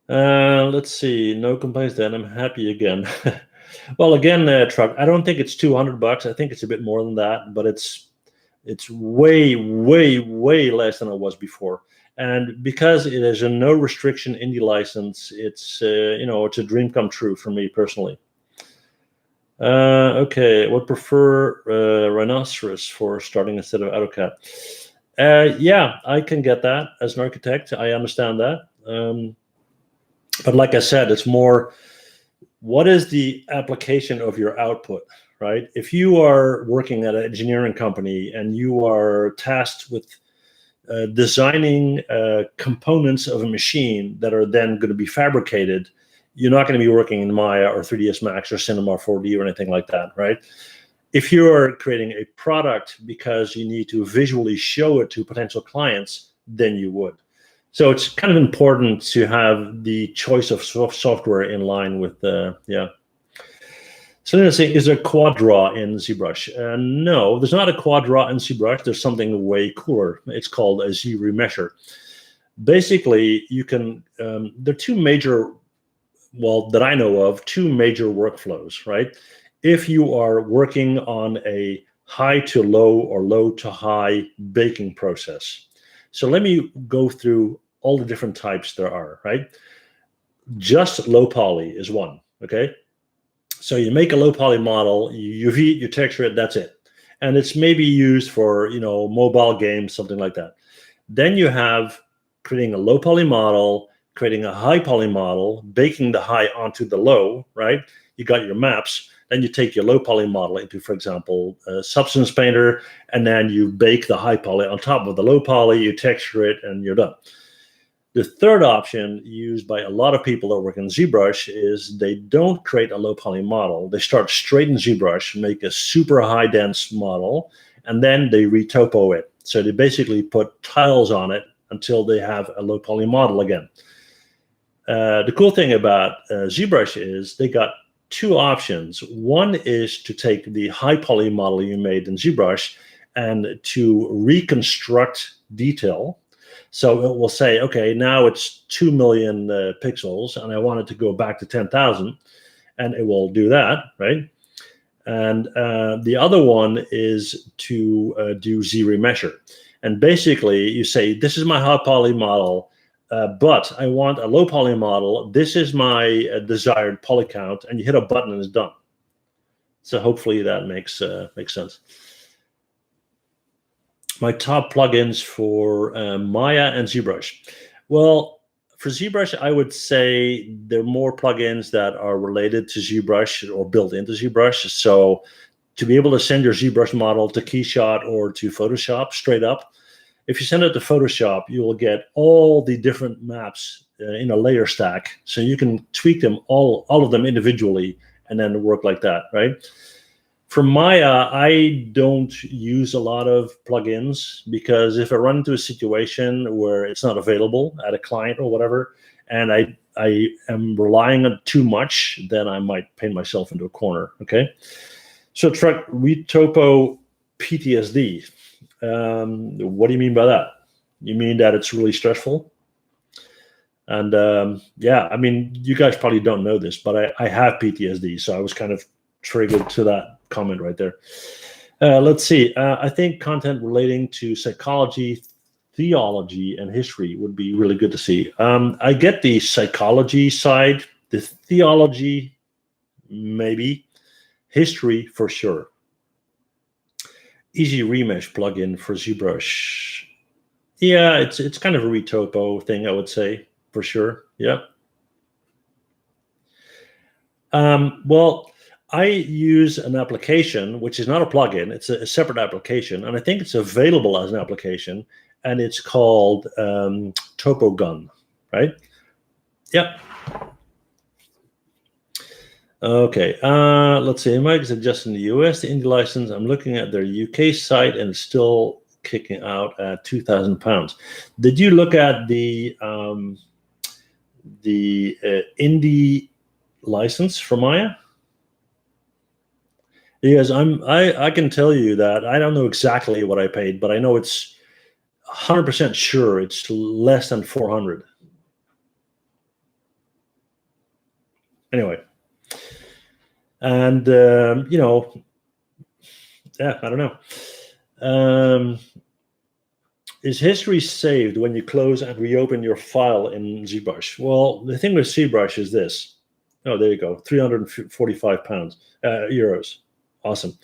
Let's see. No complaints then. I'm happy again. Well, again, Truck, I don't think it's $200. I think it's a bit more than that, but it's way, way, way less than it was before. And because it is a no restriction Indie license, it's it's a dream come true for me personally. Okay, would prefer Rhinoceros for starting instead of AutoCAD. Yeah, I can get that as an architect. I understand that. But like I said, it's more, what is the application of your output, right? If you are working at an engineering company and you are tasked with designing components of a machine that are then going to be fabricated, you're not going to be working in Maya or 3ds Max or Cinema 4D or anything like that, right? If you are creating a product because you need to visually show it to potential clients, then you would. So it's kind of important to have the choice of software in line with yeah. So let's say, is there quad draw in ZBrush? No, there's not a quad draw in ZBrush. There's something way cooler. It's called a Z remeasure. Basically, you can, there are two major, well, that I know of, two major workflows, right? If you are working on a high to low or low to high baking process. So let me go through all the different types there are, right? Just low poly is one, okay? So you make a low poly model, you UV it, you texture it, that's it. And it's maybe used for, mobile games, something like that. Then you have creating a low poly model, creating a high poly model, baking the high onto the low, right? You got your maps. Then you take your low poly model into, for example, Substance Painter, and then you bake the high poly on top of the low poly, you texture it, and you're done. The third option used by a lot of people that work in ZBrush is they don't create a low poly model. They start straight in ZBrush, make a super high dense model, and then they retopo it. So they basically put tiles on it until they have a low poly model again. The cool thing about ZBrush is they got two options. One is to take the high poly model you made in ZBrush and to reconstruct detail. So it will say, okay, now it's 2 million pixels, and I want it to go back to 10,000, and it will do that, right? And the other one is to do Z remeasure. And basically, you say, this is my high poly model, but I want a low poly model. This is my desired poly count, and you hit a button and it's done. So hopefully that makes sense. My top plugins for Maya and ZBrush. Well, for ZBrush, I would say there are more plugins that are related to ZBrush or built into ZBrush. So to be able to send your ZBrush model to Keyshot or to Photoshop straight up. If you send it to Photoshop, you will get all the different maps in a layer stack, so you can tweak them all of them individually, and then work like that, right? For Maya, I don't use a lot of plugins, because if I run into a situation where it's not available at a client or whatever, and I am relying on too much, then I might paint myself into a corner, okay? So try Ritopo PTSD. What do you mean by that? You mean that it's really stressful? And yeah, I mean, you guys probably don't know this, but I have PTSD, so I was kind of triggered to that comment right there. Let's see. I think content relating to psychology, theology, and history would be really good to see. I get the psychology side, the theology, maybe. History, for sure. Easy remesh plugin for ZBrush. Yeah, it's kind of a retopo thing, I would say, for sure. Yeah. Well, I use an application, which is not a plugin. It's a separate application, and I think it's available as an application, and it's called TopoGun, right? Yep. Okay, let's see. Mike is adjusting the US, the indie license. I'm looking at their UK site, and it's still kicking out at £2,000. Did you look at the indie license for Maya? Because I can tell you that I don't know exactly what I paid, but I know it's 100% sure it's less than 400. Anyway. And, you know, yeah, I don't know. Is history saved when you close and reopen your file in ZBrush? Well, the thing with ZBrush is this. Oh, there you go, 345 euros. Awesome.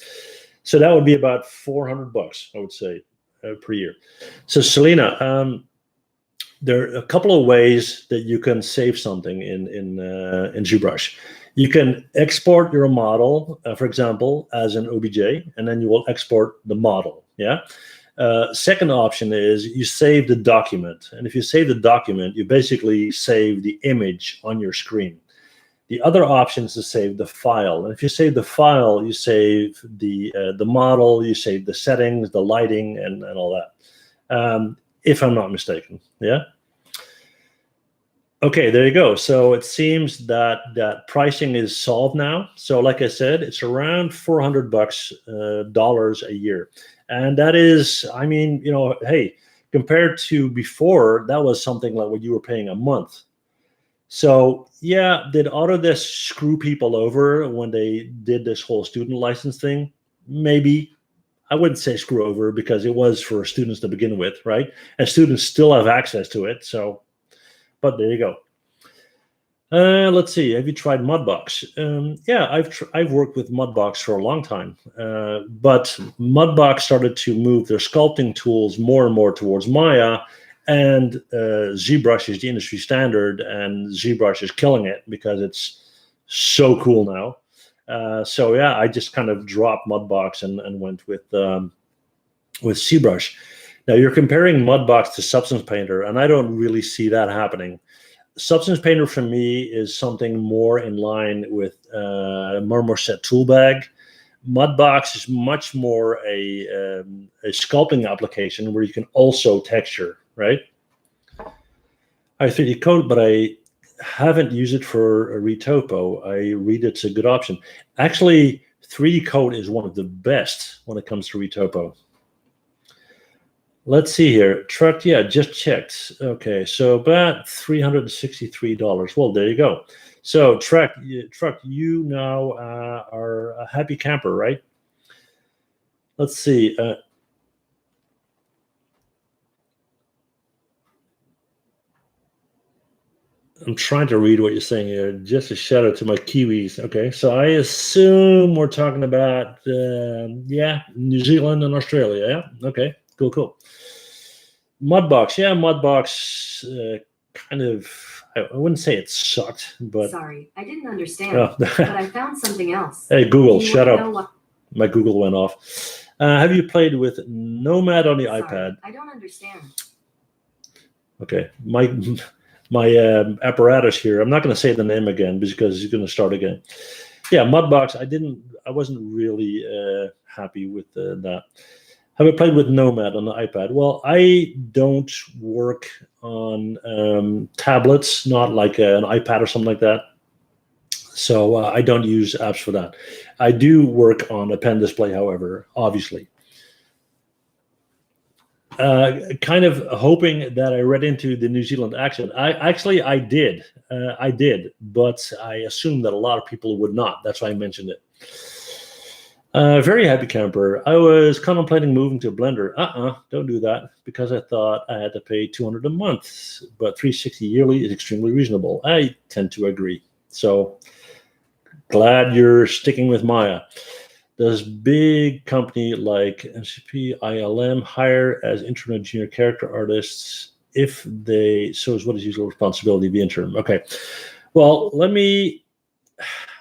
So that would be about $400, I would say, per year. So Selena, there are a couple of ways that you can save something in ZBrush. You can export your model, for example, as an OBJ, and then you will export the model. Yeah. Second option is you save the document, and if you save the document, you basically save the image on your screen. The other option is to save the file, and if you save the file, you save the model, you save the settings, the lighting, and all that. If I'm not mistaken. Yeah. Okay, there you go. So it seems that pricing is solved now. So like I said, it's around $400 a year. And that is, I mean, you know, hey, compared to before, that was something like what you were paying a month. So yeah, did Autodesk screw people over when they did this whole student license thing? Maybe. I wouldn't say screw over, because it was for students to begin with, right? And students still have access to it. So, but there you go. Let's see. Have you tried Mudbox? Yeah, I've worked with Mudbox for a long time, but Mudbox started to move their sculpting tools more and more towards Maya, and ZBrush is the industry standard, and ZBrush is killing it because it's so cool now. So yeah, I just kind of dropped Mudbox and went with ZBrush. Now you're comparing Mudbox to Substance Painter, and I don't really see that happening. Substance Painter for me is something more in line with Marmoset Toolbag. Mudbox is much more a sculpting application where you can also texture, right? I 3D code, but I haven't used it for a retopo. I read it's a good option. Actually, 3D code is one of the best when it comes to retopo. Let's see here. Truck, yeah, just checked. Okay, so about $363. Well, there you go. So, Truck, you now are a happy camper, right? Let's see. I'm trying to read what you're saying here. Just a shout out to my Kiwis. Okay, so I assume we're talking about, yeah, New Zealand and Australia. Yeah, okay, cool. Mudbox, yeah, Mudbox kind of, I wouldn't say it sucked, but... Sorry, I didn't understand, but I found something else. Hey, Google, shut up. my Google went off. Have you played with Nomad on the iPad? I don't understand. Okay, my apparatus here. I'm not going to say the name again because he's going to start again. Yeah, Mudbox. I wasn't really happy with that. Have I played with Nomad on the iPad? Well, I don't work on tablets, not like an iPad or something like that. So I don't use apps for that. I do work on a pen display, however, obviously. Kind of hoping that I read into the New Zealand accent. I did, but I assumed that a lot of people would not. That's why I mentioned it. Very happy camper. I was contemplating moving to a Blender. Don't do that, because I thought I had to pay $200 a month, but $360 yearly is extremely reasonable. I tend to agree. So glad you're sticking with Maya. Does big company like NCP, ILM hire as interim and junior character artists if they, so is what is usual responsibility of the interim? Okay, well,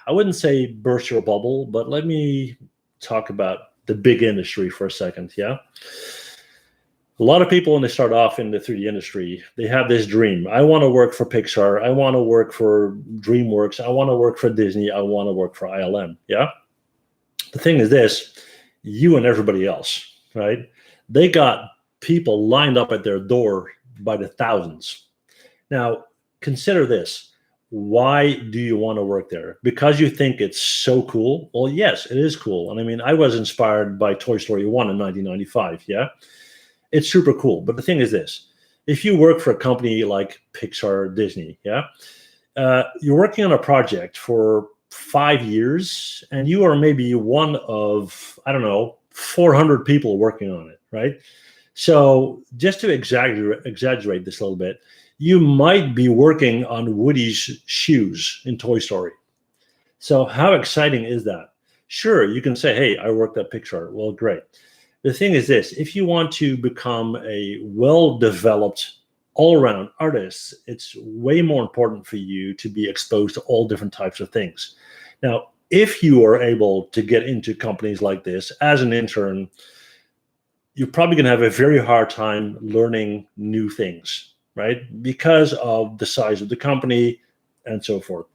I wouldn't say burst your bubble, but let me talk about the big industry for a second, yeah? A lot of people, when they start off in the 3D industry, they have this dream. I want to work for Pixar. I want to work for DreamWorks. I want to work for Disney. I want to work for ILM, yeah? The thing is this, you and everybody else, right? They got people lined up at their door by the thousands. Now, consider this. Why do you want to work there? Because you think it's so cool? Well, yes, it is cool. And I mean, I was inspired by Toy Story 1 in 1995, yeah? It's super cool. But the thing is this. If you work for a company like Pixar or Disney, yeah? You're working on a project for 5 years, and you are maybe one of, I don't know, 400 people working on it, right? So just to exaggerate this a little bit, you might be working on Woody's shoes in Toy Story. So how exciting is that? Sure, you can say, hey, I worked at Pixar. Well, great. The thing is this, if you want to become a well-developed all-around artist, it's way more important for you to be exposed to all different types of things. Now, if you are able to get into companies like this as an intern, you're probably going to have a very hard time learning new things, right? Because of the size of the company and so forth.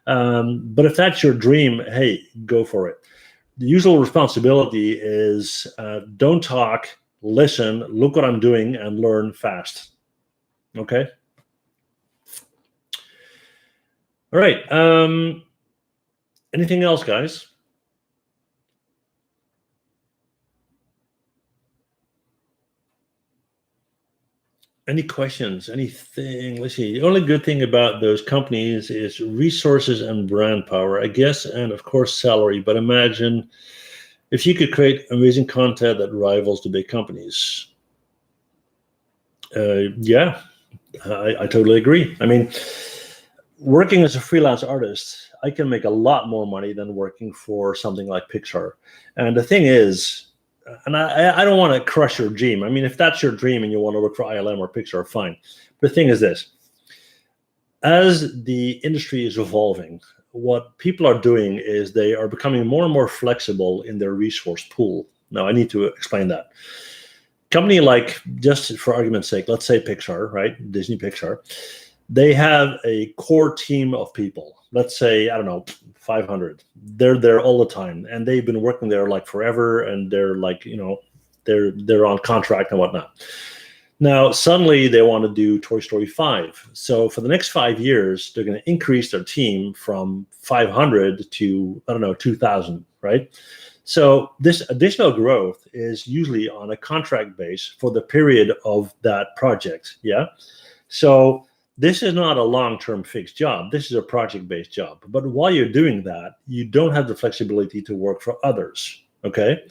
But if that's your dream, hey, go for it. The usual responsibility is don't talk, listen, look what I'm doing, and learn fast. Okay? All right. Anything else, guys? Any questions? Anything? Let's see. The only good thing about those companies is resources and brand power, I guess, and of course salary. But imagine if you could create amazing content that rivals the big companies. Yeah, I totally agree. I mean, working as a freelance artist, I can make a lot more money than working for something like Pixar. And the thing is, and I don't want to crush your dream. I mean, if that's your dream and you want to work for ILM or Pixar, fine. But the thing is this. As the industry is evolving, what people are doing is they are becoming more and more flexible in their resource pool. Now, I need to explain that. Company like, just for argument's sake, let's say Pixar, right? Disney Pixar. They have a core team of people. Let's say, I don't know, 500. They're there all the time, and they've been working there like forever, and they're like, you know, they're on contract and whatnot. Now, suddenly they want to do Toy Story 5. So for the next 5 years, they're going to increase their team from 500 to, I don't know, 2,000, right? So this additional growth is usually on a contract base for the period of that project, yeah? So this is not a long-term fixed job. This is a project-based job. But while you're doing that, you don't have the flexibility to work for others, okay?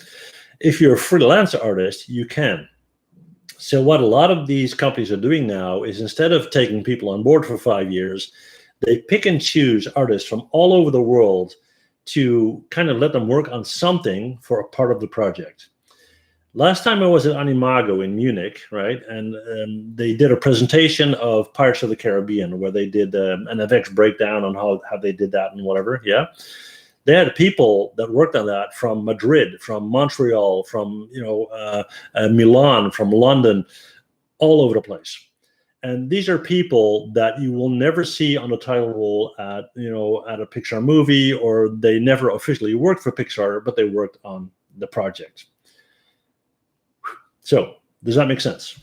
If you're a freelance artist, you can. So what a lot of these companies are doing now is instead of taking people on board for 5 years, they pick and choose artists from all over the world to kind of let them work on something for a part of the project. Last time I was at Animago in Munich, right? And they did a presentation of Pirates of the Caribbean where they did an FX breakdown on how they did that and whatever, yeah? They had people that worked on that from Madrid, from Montreal, from Milan, from London, all over the place. And these are people that you will never see on the title role at a Pixar movie, or they never officially worked for Pixar, but they worked on the project. So does that make sense?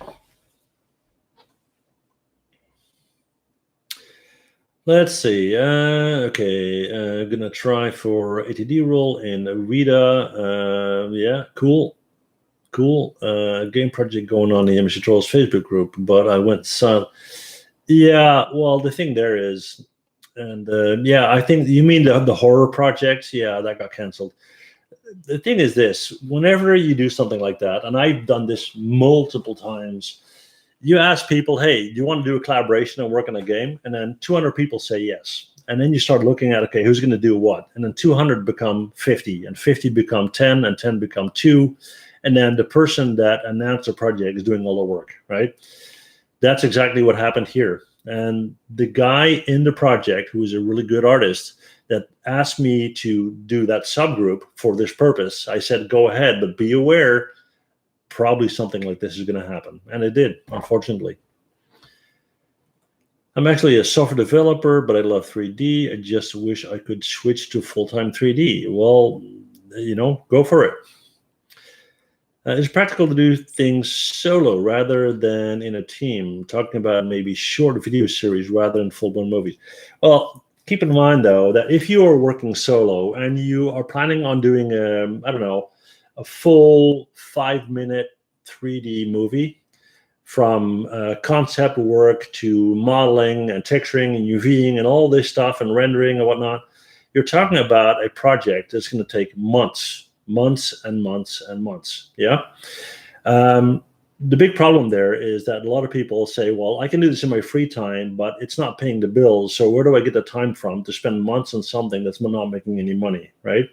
Let's see. Okay, I'm gonna try for ATD role in Rita. Yeah, cool. Game project going on in the MC Trolls Facebook group, but I went silent. Yeah, well, the thing there is, and yeah, I think you mean the horror projects. Yeah, that got canceled. The thing is this: whenever you do something like that, and I've done this multiple times, you ask people, hey, do you want to do a collaboration and work on a game? And then 200 people say yes. And then you start looking at, okay, who's going to do what? And then 200 become 50, and 50 become 10, and 10 become 2. And then the person that announced the project is doing all the work, right? That's exactly what happened here. And the guy in the project, who is a really good artist, that asked me to do that subgroup for this purpose, I said, go ahead, but be aware, probably something like this is going to happen. And it did, unfortunately. I'm actually a software developer, but I love 3D. I just wish I could switch to full-time 3D. Well, go for it. It's practical to do things solo rather than in a team, talking about maybe short video series rather than full-blown movies. Well, keep in mind, though, that if you are working solo and you are planning on doing, a full 5-minute 3D movie, from concept work to modeling and texturing and UVing and all this stuff and rendering and whatnot, you're talking about a project that's going to take months and months and months. Yeah. The big problem there is that a lot of people say, well, I can do this in my free time, but it's not paying the bills. So where do I get the time from to spend months on something that's not making any money, right?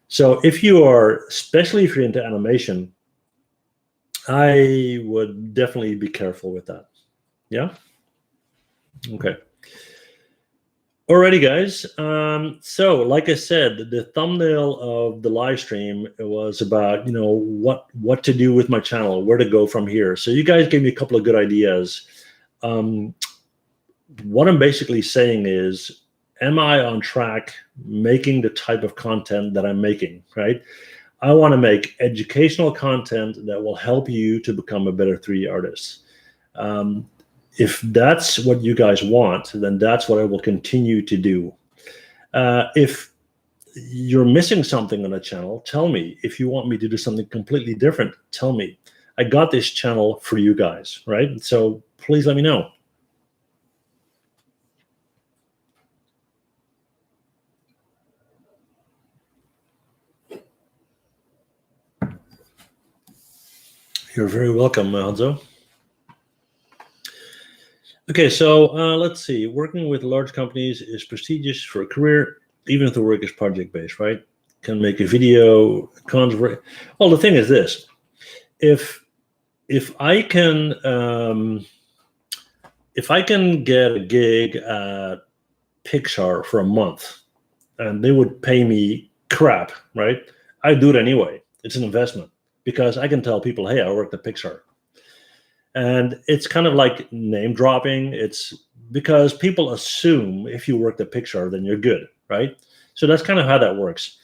So if you are, especially if you're into animation, I would definitely be careful with that. Yeah? Okay. Alrighty, guys. So like I said, the thumbnail of the live stream was about, what to do with my channel, where to go from here. So you guys gave me a couple of good ideas. What I'm basically saying is, am I on track making the type of content that I'm making, right? I want to make educational content that will help you to become a better 3D artist. If that's what you guys want, then that's what I will continue to do. If you're missing something on a channel, tell me. If you want me to do something completely different, tell me. I got this channel for you guys, right? So please let me know. You're very welcome, Hanzo. Okay, so let's see. Working with large companies is prestigious for a career, even if the work is project-based, right? Can make a video. Well, the thing is this: if I can get a gig at Pixar for a month, and they would pay me crap, right? I'd do it anyway. It's an investment, because I can tell people, hey, I worked at Pixar. And it's kind of like name dropping. It's because people assume if you worked at Pixar, then you're good, right? So that's kind of how that works.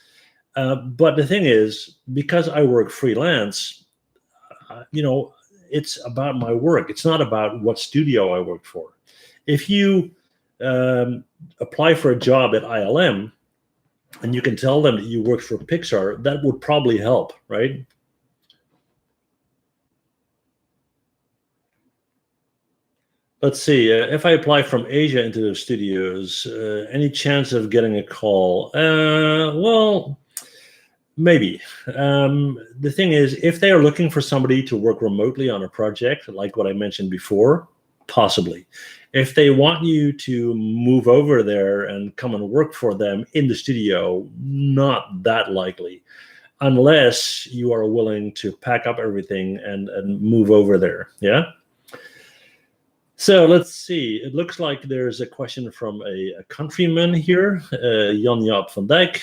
But the thing is, because I work freelance, it's about my work. It's not about what studio I work for. If you apply for a job at ILM and you can tell them that you work for Pixar, that would probably help, right? Let's see. If I apply from Asia into those studios, any chance of getting a call? Well, maybe. The thing is, if they are looking for somebody to work remotely on a project, like what I mentioned before, possibly. If they want you to move over there and come and work for them in the studio, not that likely, unless you are willing to pack up everything and move over there. Yeah. So let's see. It looks like there's a question from a countryman here, Jan Jaap van Dijk.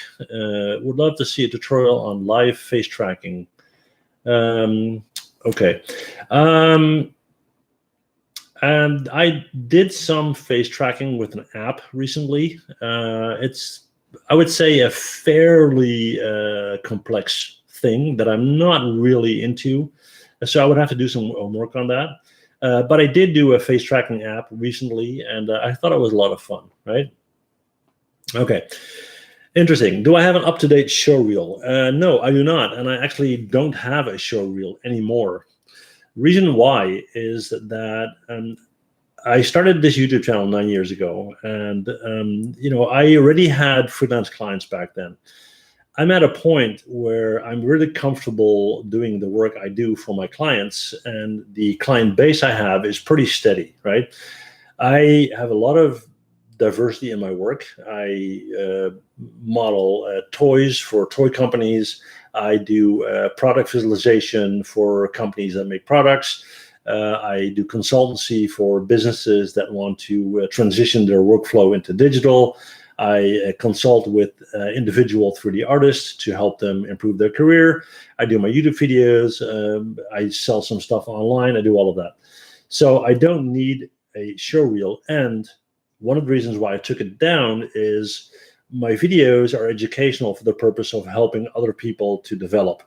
Would love to see a tutorial on live face tracking. Okay. And I did some face tracking with an app recently. It's, I would say, a fairly complex thing that I'm not really into. So I would have to do some work on that. But I did do a face tracking app recently, and I thought it was a lot of fun, right? Okay. Interesting. Do I have an up-to-date show reel? No, I do not. And I actually don't have a show reel anymore. Reason why is that I started this YouTube channel 9 years ago, and I already had freelance clients back then. I'm at a point where I'm really comfortable doing the work I do for my clients, and the client base I have is pretty steady, right? I have a lot of diversity in my work. I model toys for toy companies. I do product visualization for companies that make products. I do consultancy for businesses that want to transition their workflow into digital. I consult with individual 3D artists to help them improve their career. I do my YouTube videos. I sell some stuff online. I do all of that. So I don't need a show reel. And one of the reasons why I took it down is my videos are educational for the purpose of helping other people to develop.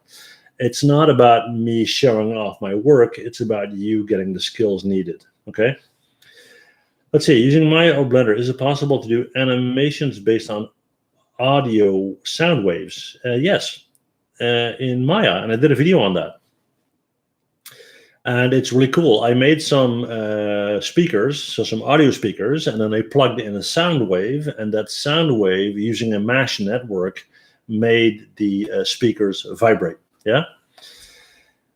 It's not about me showing off my work. It's about you getting the skills needed. Okay. Let's see, using Maya or Blender, is it possible to do animations based on audio sound waves? Yes, in Maya, and I did a video on that. And it's really cool. I made some speakers, so some audio speakers, and then I plugged in a sound wave, and that sound wave, using a mesh network, made the speakers vibrate, yeah?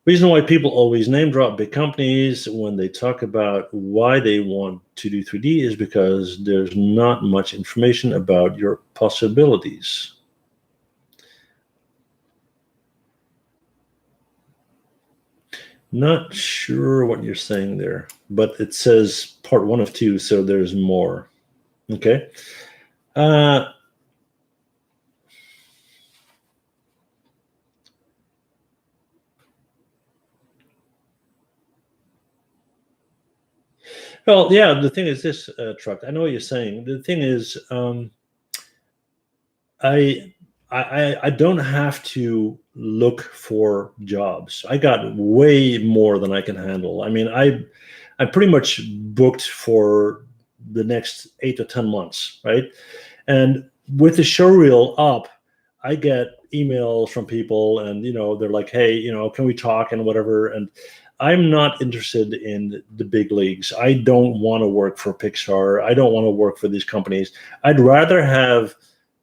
Reason why people always name drop big companies when they talk about why they want to do 3D is because there's not much information about your possibilities. Not sure what you're saying there, but it says part 1 of 2, so there's more. Okay. Well, yeah, the thing is this, Truck, I know what you're saying. The thing is, I don't have to look for jobs. I got way more than I can handle. I mean, I'm pretty much booked for the next 8 to 10 months, right? And with the show reel up, I get emails from people, and they're like, hey, can we talk and whatever. And I'm not interested in the big leagues. I don't want to work for Pixar. I don't want to work for these companies. I'd rather have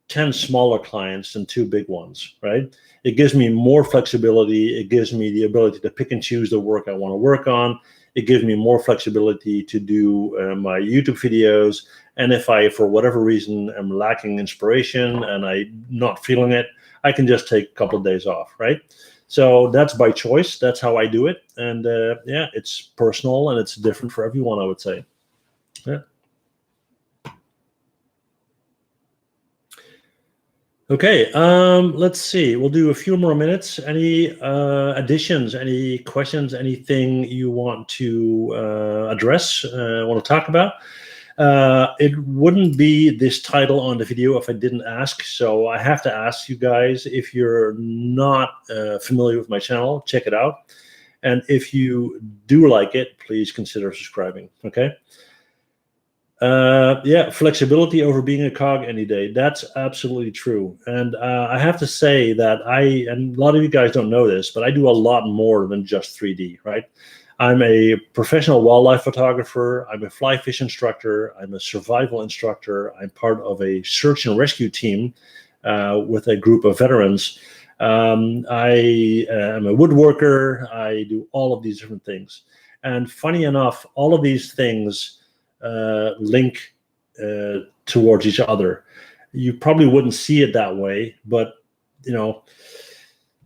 10 smaller clients than 2 big ones, right? It gives me more flexibility. It gives me the ability to pick and choose the work I want to work on. It gives me more flexibility to do my YouTube videos. And if I, for whatever reason, am lacking inspiration and I'm not feeling it, I can just take a couple of days off, right? So that's by choice. That's how I do it. And yeah, it's personal and it's different for everyone, I would say. Yeah. Okay, let's see. We'll do a few more minutes. Any additions, any questions, anything you want to address, want to talk about? It wouldn't be this title on the video if I didn't ask. So I have to ask you guys, if you're not familiar with my channel, check it out. And if you do like it, please consider subscribing, okay? Yeah, flexibility over being a cog any day. That's absolutely true. And I have to say that and a lot of you guys don't know this, but I do a lot more than just 3D, right? I'm a professional wildlife photographer. I'm a fly fish instructor. I'm a survival instructor. I'm part of a search and rescue team with a group of veterans. I am a woodworker. I do all of these different things. And funny enough, all of these things link towards each other. You probably wouldn't see it that way, but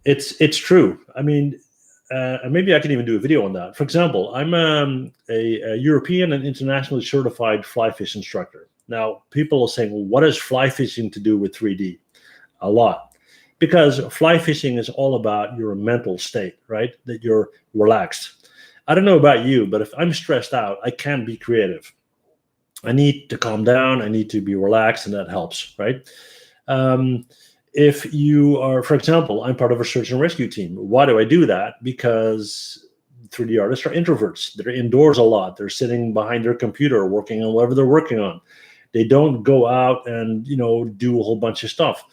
it's true. I mean, and maybe I can even do a video on that. For example, I'm a European and internationally certified fly fish instructor. Now, people are saying, well, what has fly fishing to do with 3D? A lot. Because fly fishing is all about your mental state, right? That you're relaxed. I don't know about you, but if I'm stressed out, I can't be creative. I need to calm down. I need to be relaxed, and that helps, right? If you are, for example, I'm part of a search and rescue team. Why do I do that? Because 3D artists are introverts. They're indoors a lot. They're sitting behind their computer working on whatever they're working on. They don't go out and, do a whole bunch of stuff.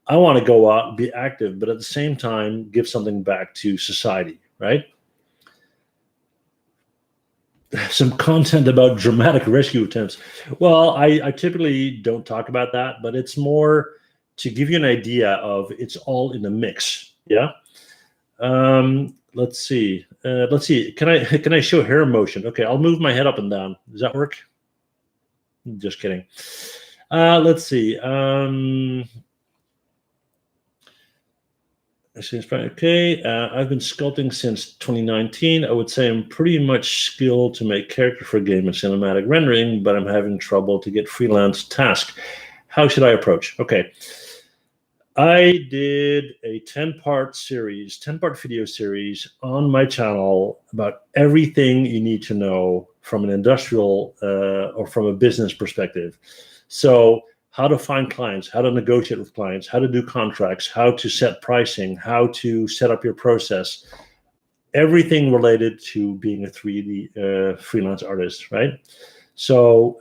I want to go out and be active, but at the same time, give something back to society, right? Some content about dramatic rescue attempts. Well, I typically don't talk about that, but it's more to give you an idea of it's all in the mix. Yeah. Let's see. Can I show hair motion? Okay, I'll move my head up and down. Does that work? Just kidding. Let's see. Okay, I've been sculpting since 2019. I would say I'm pretty much skilled to make character for game and cinematic rendering, but I'm having trouble to get freelance tasks. How should I approach? Okay, I did a 10-part video series on my channel about everything you need to know from an industrial or from a business perspective. So how to find clients, how to negotiate with clients, how to do contracts, how to set pricing, how to set up your process, everything related to being a 3D freelance artist, right? So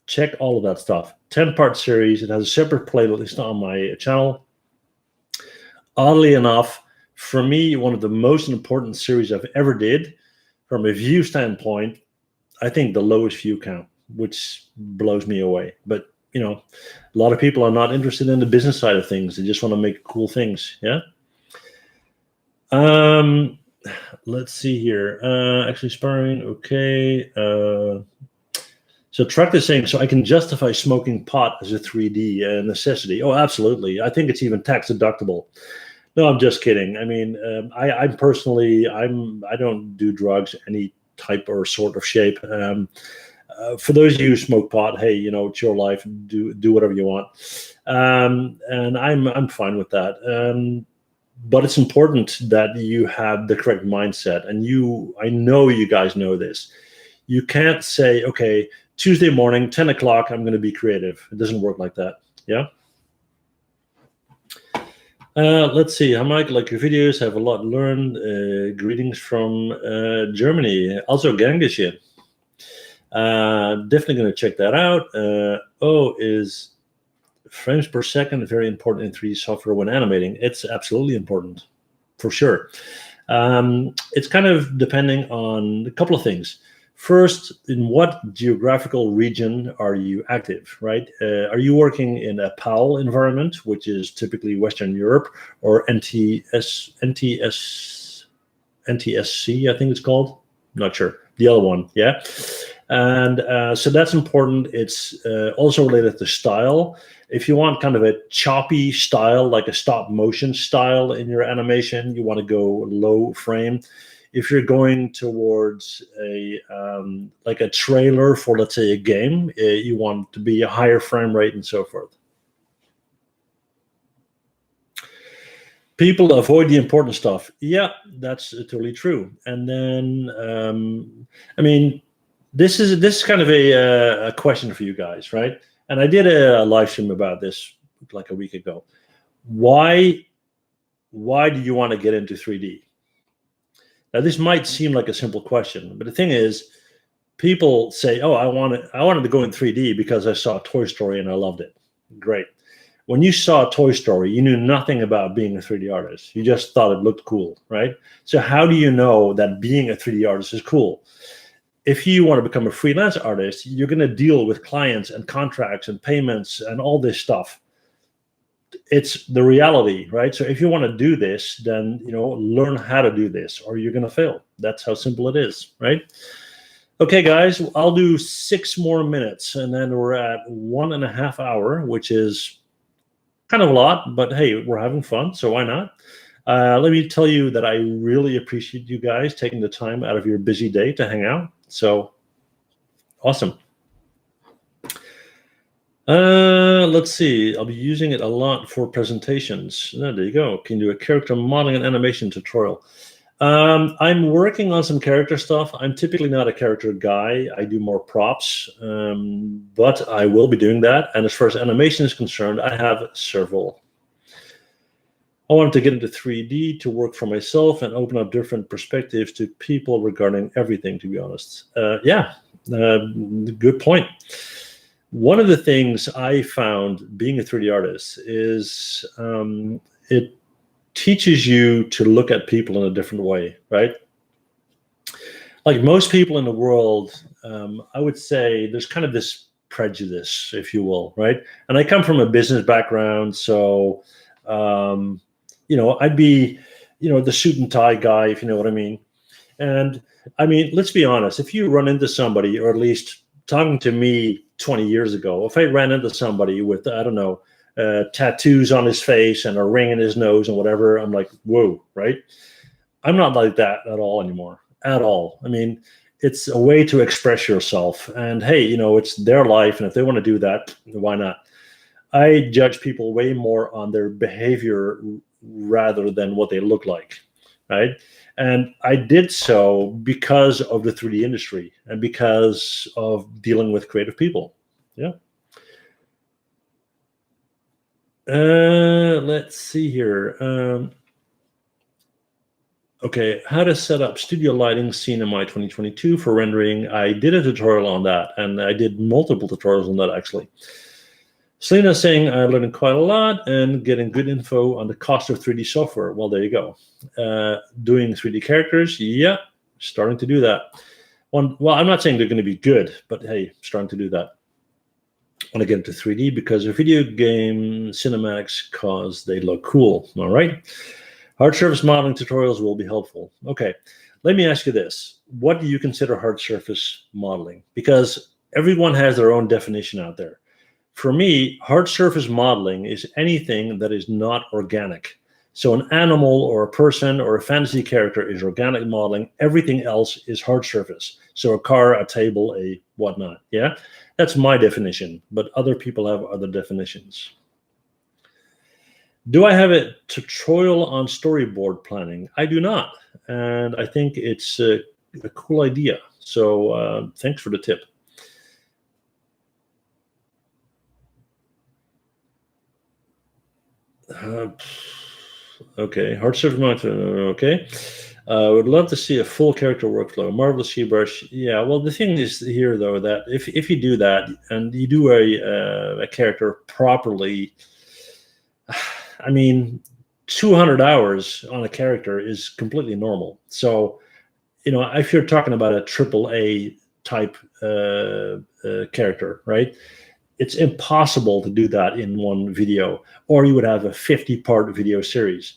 check all of that stuff. 10-part series. It has a separate playlist on my channel. Oddly enough, for me, one of the most important series I've ever did from a view standpoint, I think the lowest view count, which blows me away. But a lot of people are not interested in the business side of things. They just want to make cool things. Yeah. Let's see here. Actually, sparring. Okay. So Truck is saying, so I can justify smoking pot as a 3D necessity. Oh, absolutely. I think it's even tax deductible. No, I'm just kidding. I mean, I personally don't do drugs any type or sort of shape. For those of you who smoke pot, hey, it's your life. Do whatever you want, and I'm fine with that. But it's important that you have the correct mindset, and I know you guys know this. You can't say, okay, Tuesday morning, 10 o'clock, I'm going to be creative. It doesn't work like that. Yeah. Let's see. Hi, Mike. Like your videos, have a lot learned. Greetings from Germany. Also, Gangeshin. Definitely going to check that out. Is frames per second very important in 3D software when animating? It's absolutely important, for sure. It's kind of depending on a couple of things. First, in what geographical region are you active, right? Are you working in a PAL environment, which is typically Western Europe, or NTSC, I think it's called? Not sure. The other one, yeah. And so that's important. It's also related to style. If you want kind of a choppy style, like a stop motion style in your animation, you want to go low frame. If you're going towards like a trailer for, let's say, a game, you want to be a higher frame rate and so forth. People avoid the important stuff. Yeah, that's totally true. And then, I mean, this is kind of a question for you guys, right? And I did a live stream about this like a week ago. Why do you want to get into 3D? Now, this might seem like a simple question, but the thing is, people say, "Oh, I wanted to go in 3D because I saw Toy Story and I loved it." Great. When you saw Toy Story, you knew nothing about being a 3D artist. You just thought it looked cool, right? So how do you know that being a 3D artist is cool? If you want to become a freelance artist, you're going to deal with clients and contracts and payments and all this stuff. It's the reality, right? So if you want to do this, then learn how to do this, or you're going to fail. That's how simple it is, right? Okay, guys, I'll do 6 more minutes, and then we're at 1.5 hours, which is kind of a lot, but hey, we're having fun, so why not? Let me tell you that I really appreciate you guys taking the time out of your busy day to hang out. So awesome. Let's see. I'll be using it a lot for presentations. Oh, there you go. Can you do a character modeling and animation tutorial? I'm working on some character stuff. I'm typically not a character guy. I do more props, but I will be doing that. And as far as animation is concerned, I have several. I wanted to get into 3D to work for myself and open up different perspectives to people regarding everything, to be honest. Good point. One of the things I found being a 3D artist is it teaches you to look at people in a different way, right? Like most people in the world, I would say there's kind of this prejudice, if you will, right? And I come from a business background, so I'd be, the suit and tie guy, if you know what I mean. And I mean, let's be honest, if you run into somebody, or at least talking to me 20 years ago, if I ran into somebody with, I don't know, tattoos on his face and a ring in his nose and whatever, I'm like, whoa, right? I'm not like that at all anymore, at all. I mean, it's a way to express yourself. And hey, it's their life. And if they want to do that, why not? I judge people way more on their behavior rather than what they look like, right? And I did so because of the 3D industry and because of dealing with creative people. Yeah. Let's see here. Okay, how to set up studio lighting Cinema 2022 for rendering. I did a tutorial on that, and I did multiple tutorials on that, actually. Selena saying, I'm learning quite a lot and getting good info on the cost of 3D software. Well, there you go. Doing 3D characters, yeah, starting to do that. Well, I'm not saying they're going to be good, but hey, starting to do that. I want to get into 3D because of video game cinematics cause they look cool, all right? Hard surface modeling tutorials will be helpful. Okay, let me ask you this. What do you consider hard surface modeling? Because everyone has their own definition out there. For me, hard surface modeling is anything that is not organic. So an animal or a person or a fantasy character is organic modeling. Everything else is hard surface. So a car, a table, a whatnot. Yeah, that's my definition, but other people have other definitions. Do I have a tutorial on storyboard planning? I do not. And I think it's a cool idea. So thanks for the tip. Okay, hard surface mountain. Okay, would love to see a full character workflow. Marvelous Zbrush. Yeah, well, the thing is here though that if you do that and you do a character properly, I mean, 200 hours on a character is completely normal. So, if you're talking about a AAA type character, right? It's impossible to do that in one video, or you would have a 50-part video series.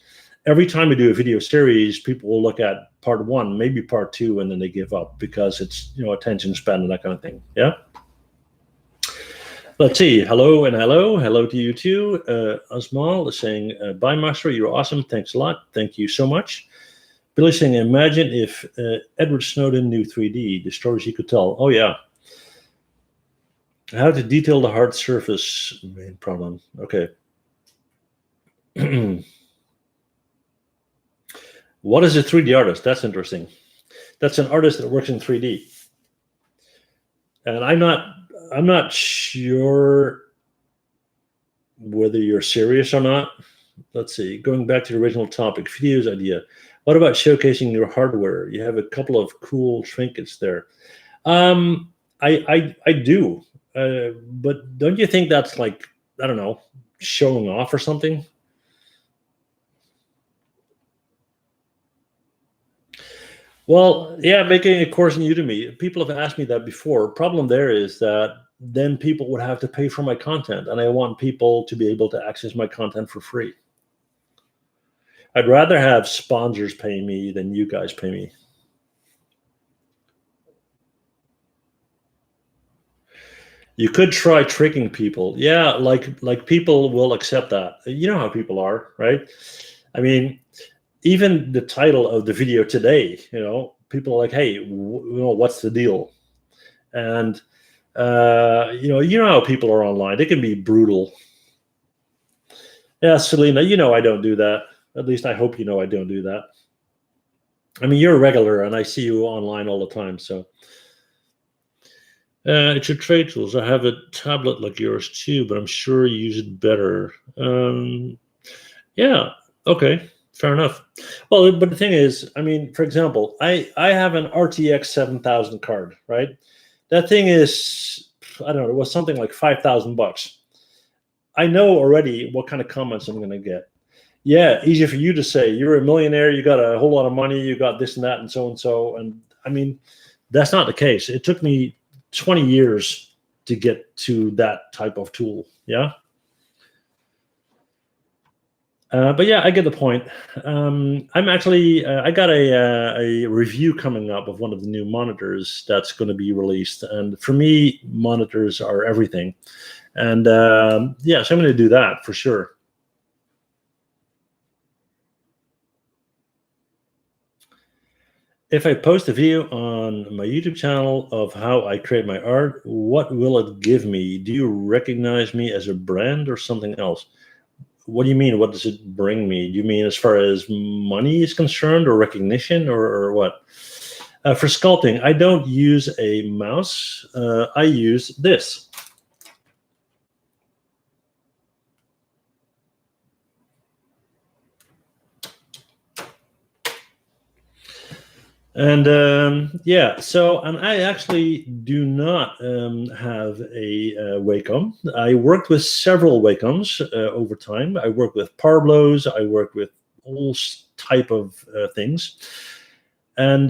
Every time you do a video series, people will look at part 1, maybe part 2, and then they give up because it's, attention span and that kind of thing. Yeah. Let's see. Hello and hello. Hello to you too. Osmal is saying, bye, Master. You're awesome. Thanks a lot. Thank you so much. Billy saying, imagine if Edward Snowden knew 3D, the stories he could tell. Oh, yeah. How to detail the hard surface main problem. Okay. What is a 3D artist? That's interesting. That's an artist that works in 3D. And I'm not sure whether you're serious or not. Let's see. Going back to the original topic, videos idea. What about showcasing your hardware? You have a couple of cool trinkets there. I do. But don't you think that's like, I don't know, showing off or something? Well, yeah, making a course in Udemy. People have asked me that before. Problem there is that then people would have to pay for my content, and I want people to be able to access my content for free. I'd rather have sponsors pay me than you guys pay me. You could try tricking people. Yeah, like people will accept that. You know how people are, right? I mean, even the title of the video today, people are like, hey, what's the deal? And you know how people are online. They can be brutal. Yeah, Selena, I don't do that. At least I hope I don't do that. I mean, you're a regular, and I see you online all the time. So it's your trade tools. I have a tablet like yours too, but I'm sure you use it better. Yeah, okay, fair enough. Well, but the thing is, I mean, for example, I have an RTX 7000 card, right? That thing is, I don't know, it was something like $5,000. I know already what kind of comments I'm going to get. Yeah, easy for you to say. You're a millionaire. You got a whole lot of money. You got this and that and so and so. And I mean, that's not the case. It took me 20 years to get to that type of tool. Yeah. But yeah, I get the point. I'm actually, I got a review coming up of one of the new monitors that's going to be released. And for me, monitors are everything. And yeah, so I'm going to do that for sure. If I post a video on my YouTube channel of how I create my art, what will it give me? Do you recognize me as a brand or something else? What do you mean? What does it bring me? Do you mean as far as money is concerned, or recognition, or what? For sculpting, I don't use a mouse. I use this. And yeah, and I actually do not have a Wacom. I worked with several Wacoms over time. I worked with Parblos. I worked with all type of things. And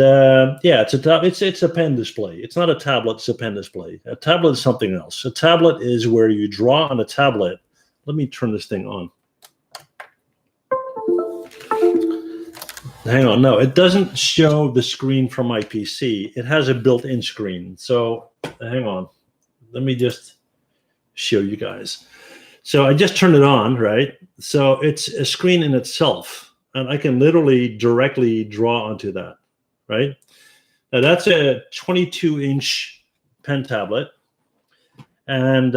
yeah, it's a pen display. It's not a tablet. It's a pen display. A tablet is something else. A tablet is where you draw on a tablet. Let me turn this thing on. Hang on, no, it doesn't show the screen from my PC. It has a built-in screen. So hang on, let me just show you guys. So I just turned it on, right? So it's a screen in itself, and I can literally directly draw onto that, right? Now that's a 22-inch pen tablet. And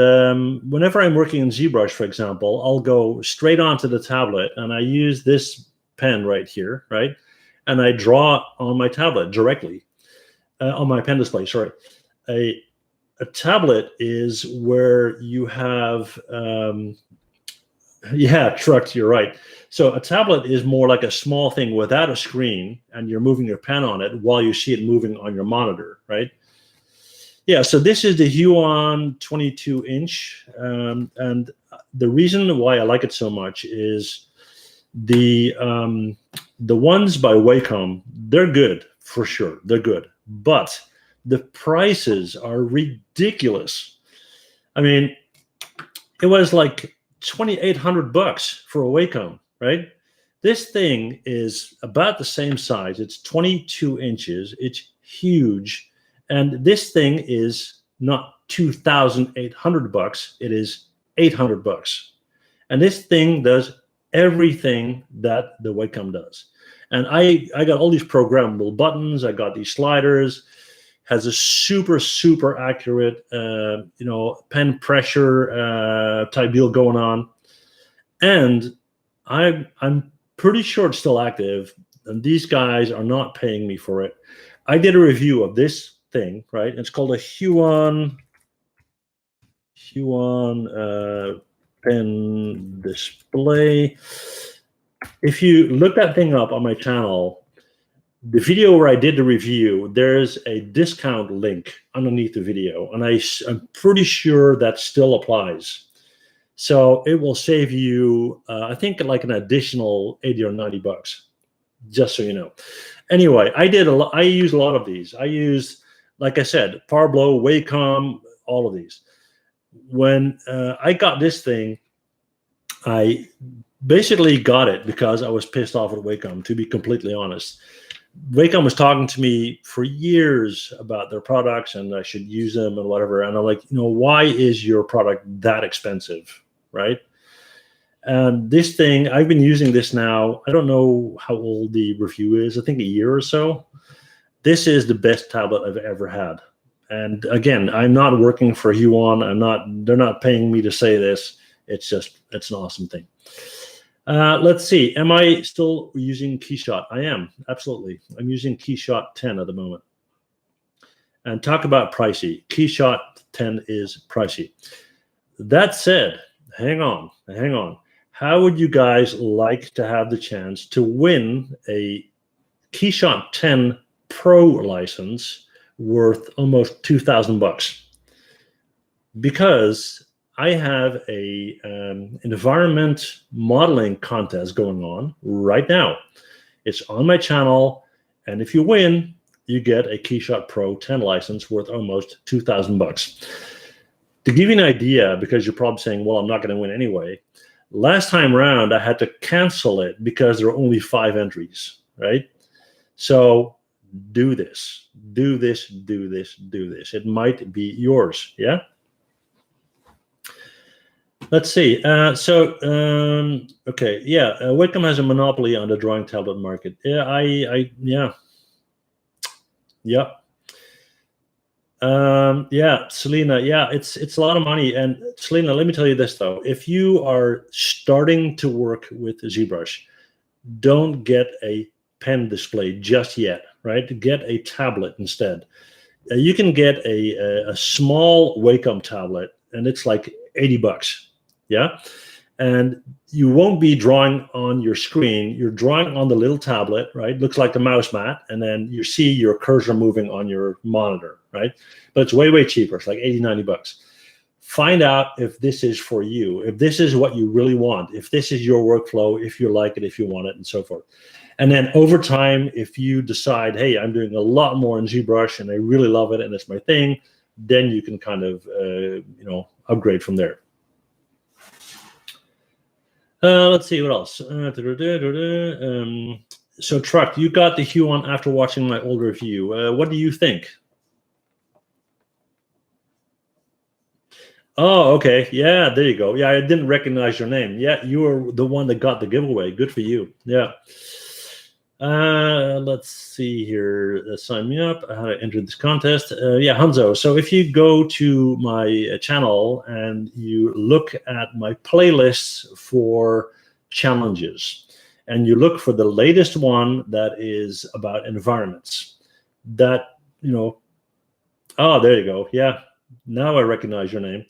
whenever I'm working in Zbrush, for example, I'll go straight onto the tablet, and I use this pen right here, right? And I draw on my tablet directly, on my pen display, sorry. A tablet is where you have, yeah, trucks, you're right. So a tablet is more like a small thing without a screen, and you're moving your pen on it while you see it moving on your monitor, right? Yeah, so this is the Huon 22-inch, and the reason why I like it so much is the ones by Wacom, they're good for sure. They're good, but the prices are ridiculous. I mean, it was like $2,800 for a Wacom, right? This thing is about the same size. It's 22 inches. It's huge, and this thing is not $2,800. It is $800, and this thing does everything that the Wacom does. And I got all these programmable buttons. I got these sliders. Has a super accurate pen pressure type deal going on. And I'm pretty sure it's still active, and these guys are not paying me for it. I did a review of this thing, right? It's called a Huon pen display. If you look that thing up on my channel, the video where I did the review, there's a discount link underneath the video, and I'm pretty sure that still applies. So it will save you, I think, like an additional $80 or $90, just so you know. Anyway, I use a lot of these. I use, like I said, Parblo, Wacom, all of these. When I got this thing, I basically got it because I was pissed off at Wacom, to be completely honest. Wacom was talking to me for years about their products, and I should use them and whatever. And I'm like, why is your product that expensive, right? And this thing, I've been using this now. I don't know how old the review is. I think a year or so. This is the best tablet I've ever had. And again, I'm not working for Huon. They're not paying me to say this. It's an awesome thing. Let's see. Am I still using Keyshot? I am, absolutely. I'm using Keyshot 10 at the moment. And talk about pricey. Keyshot 10 is pricey. That said, hang on. How would you guys like to have the chance to win a Keyshot 10 Pro license worth almost $2,000? Because I have a environment modeling contest going on right now. It's on my channel, and if you win, you get a Keyshot Pro 10 license worth almost $2,000. To give you an idea, because you're probably saying, well, I'm not going to win anyway, last time around, I had to cancel it because there were only 5 entries, right? So do this. It might be yours, yeah? Let's see. Okay, yeah. Whitcomb has a monopoly on the drawing tablet market. Yeah, yeah, Selena. Yeah, it's a lot of money. And Selena, let me tell you this though: if you are starting to work with Zbrush, don't get a pen display just yet. Right? Get a tablet instead. You can get a small Wacom tablet, and it's like $80. Yeah. And you won't be drawing on your screen. You're drawing on the little tablet, right? Looks like a mouse mat. And then you see your cursor moving on your monitor, right? But it's way, way cheaper. It's like $80, $90. Find out if this is for you, if this is what you really want, if this is your workflow, if you like it, if you want it, and so forth. And then over time, if you decide, hey, I'm doing a lot more in Zbrush and I really love it and it's my thing, then you can kind of, upgrade from there. Let's see what else. So Truck, you got the Huon after watching my old review. What do you think? Oh, okay. Yeah, there you go. Yeah, I didn't recognize your name. Yeah, you were the one that got the giveaway. Good for you. Yeah. Let's see here. Sign me up. How to enter this contest. Yeah, Hanzo. So if you go to my channel and you look at my playlists for challenges, and you look for the latest one that is about environments, that, oh, there you go. Yeah, now I recognize your name.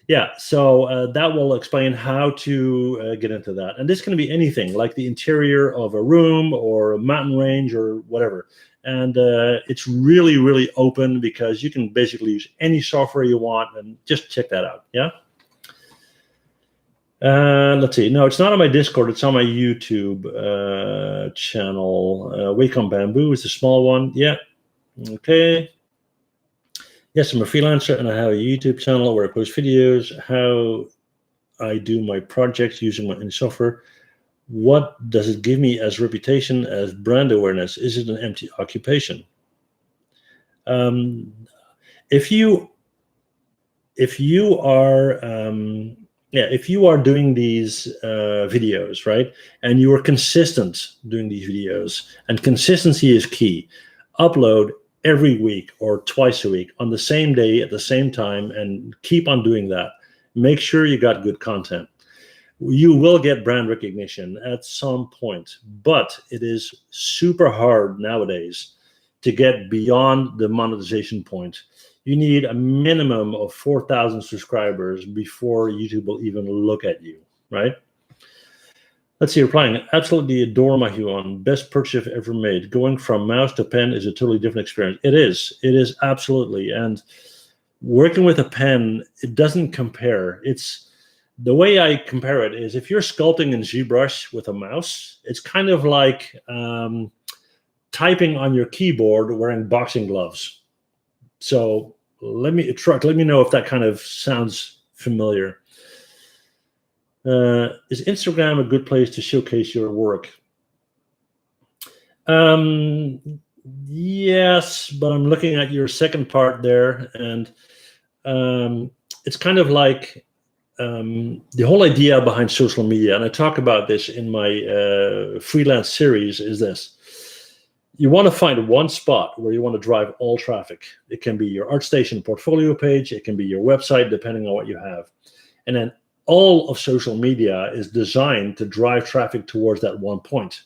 Yeah, so that will explain how to get into that. And this can be anything, like the interior of a room or a mountain range or whatever. And it's really, really open because you can basically use any software you want, and just check that out, yeah? Let's see. No, it's not on my Discord. It's on my YouTube channel. Wacom Bamboo is the small one. Yeah, okay. Yes, I'm a freelancer and I have a YouTube channel where I post videos, how I do my projects using my software. What does it give me as reputation, as brand awareness? Is it an empty occupation? If you are doing these videos, right, and you are consistent doing these videos, and consistency is key, upload every week or twice a week on the same day at the same time, and keep on doing that. Make sure you got good content. You will get brand recognition at some point, but it is super hard nowadays to get beyond the monetization point. You need a minimum of 4,000 subscribers before YouTube will even look at you, right? Let's see, replying. Absolutely adore my Huon. Best purchase I've ever made. Going from mouse to pen is a totally different experience. It is absolutely. And working with a pen, it doesn't compare. It's the way I compare it is, if you're sculpting in Zbrush with a mouse, it's kind of like typing on your keyboard wearing boxing gloves. So let me know if that kind of sounds familiar. Is Instagram a good place to showcase your work? Yes, but I'm looking at your second part there, and it's kind of like the whole idea behind social media, and I talk about this in my freelance series, is this. You want to find one spot where you want to drive all traffic. It can be your ArtStation portfolio page. It can be your website, depending on what you have. And then all of social media is designed to drive traffic towards that one point.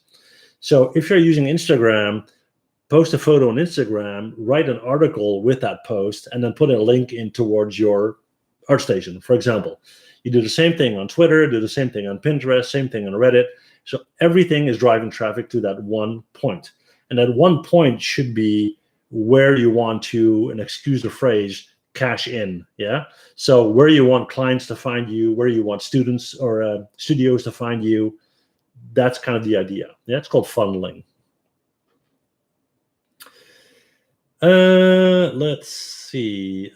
So if you're using Instagram, post a photo on Instagram, write an article with that post, and then put a link in towards your ArtStation, for example. You do the same thing on Twitter, do the same thing on Pinterest, same thing on Reddit. So everything is driving traffic to that one point. And that one point should be where you want to, and excuse the phrase, cash in. Yeah. So where you want clients to find you, where you want students or studios to find you, that's kind of the idea. Yeah. It's called funneling. Let's see.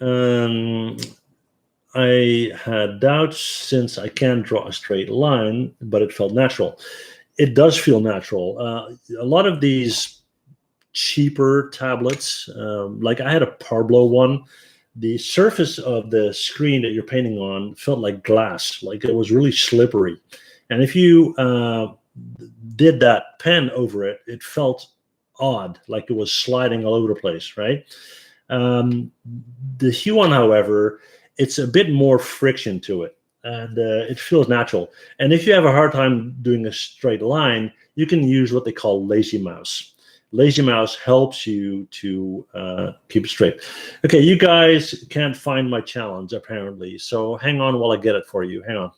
I had doubts since I can't draw a straight line, but it felt natural. It does feel natural. A lot of these cheaper tablets, like I had a Parblo one, the surface of the screen that you're painting on felt like glass, like it was really slippery. And if you did that pen over it, it felt odd, like it was sliding all over the place, right? The Hue one, however, it's a bit more friction to it, and it feels natural. And if you have a hard time doing a straight line, you can use what they call lazy mouse. Lazy mouse helps you to keep it straight. Okay, you guys can't find my challenge, apparently. So hang on while I get it for you. Hang on.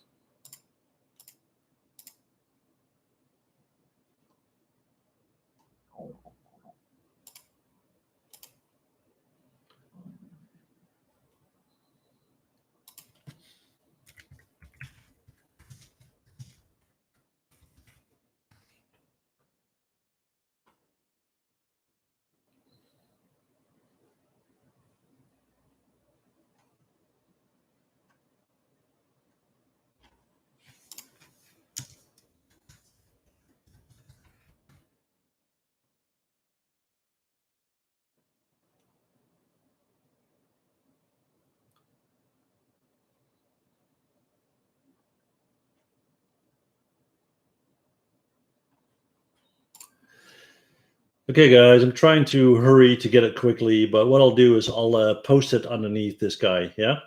Okay, guys, I'm trying to hurry to get it quickly, but what I'll do is I'll post it underneath this guy, yeah?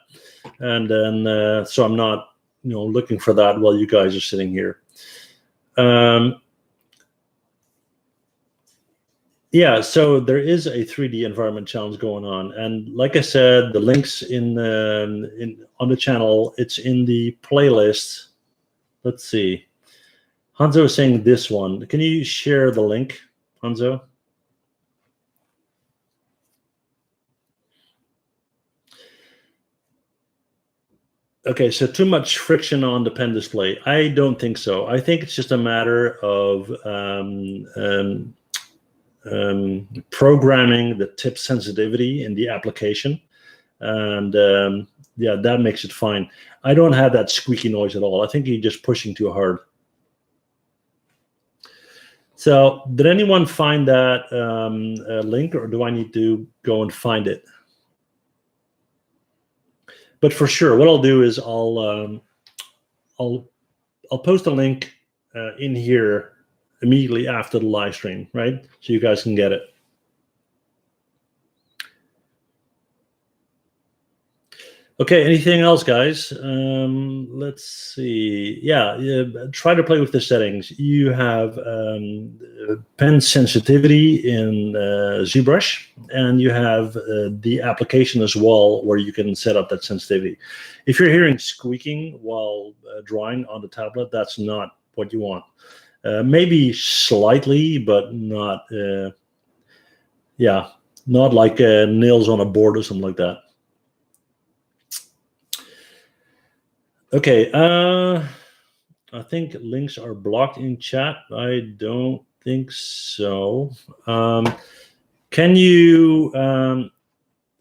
And then, so I'm not, looking for that while you guys are sitting here. Yeah, so there is a 3D environment challenge going on, and like I said, the links on the channel. It's in the playlist. Let's see. Hanzo is saying this one. Can you share the link, Hanzo? Okay, so too much friction on the pen display. I don't think so. I think it's just a matter of programming the tip sensitivity in the application. And yeah, that makes it fine. I don't have that squeaky noise at all. I think you're just pushing too hard. So did anyone find that link, or do I need to go and find it? But for sure, what I'll do is I'll post a link in here immediately after the live stream, right? So you guys can get it. Okay, anything else, guys? Let's see. Yeah, try to play with the settings. You have pen sensitivity in Zbrush, and you have the application as well, where you can set up that sensitivity. If you're hearing squeaking while drawing on the tablet, that's not what you want. Maybe slightly, but not, yeah, not like nails on a board or something like that. Okay, I think links are blocked in chat. I don't think so. Can you,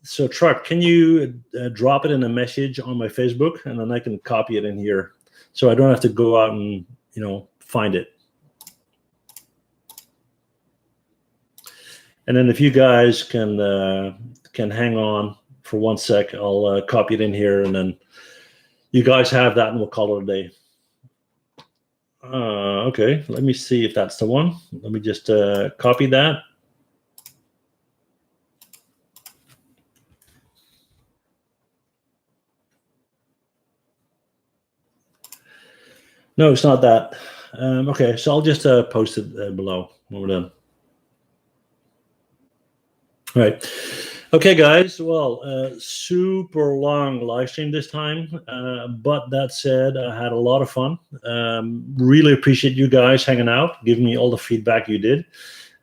so Truck, can you drop it in a message on my Facebook, and then I can copy it in here, so I don't have to go out and, find it. And then if you guys can hang on for 1 sec, I'll copy it in here, and then You guys have that, and we'll call it a day. Okay, let me see if that's the one. Let me just copy that. No, it's not that. Okay, so I'll just post it below when we're done. All right. Okay, guys. Well, super long live stream this time. But that said, I had a lot of fun. Really appreciate you guys hanging out, giving me all the feedback you did.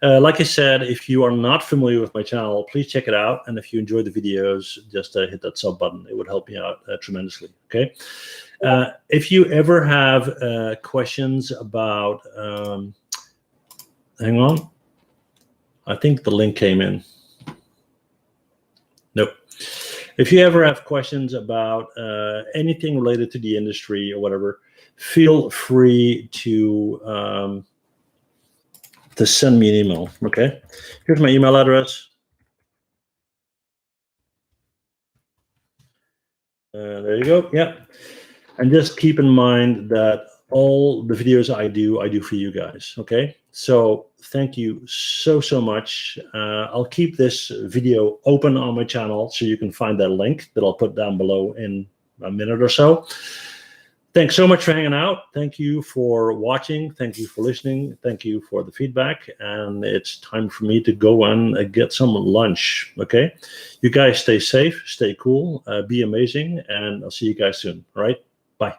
Like I said, if you are not familiar with my channel, please check it out. And if you enjoy the videos, just hit that sub button. It would help me out tremendously. Okay. If you ever have questions about, hang on, I think the link came in. Nope. If you ever have questions about anything related to the industry or whatever, feel free to send me an email. Okay. Here's my email address. There you go. Yeah. And just keep in mind that all the videos I do for you guys. Okay. So thank you so much. I'll keep this video open on my channel so you can find that link that I'll put down below in a minute or so. Thanks so much for hanging out. Thank you for watching. Thank you for listening. Thank you for the feedback. And it's time for me to go and get some lunch. Okay. You guys stay safe, stay cool, be amazing, and I'll see you guys soon. All right. Bye.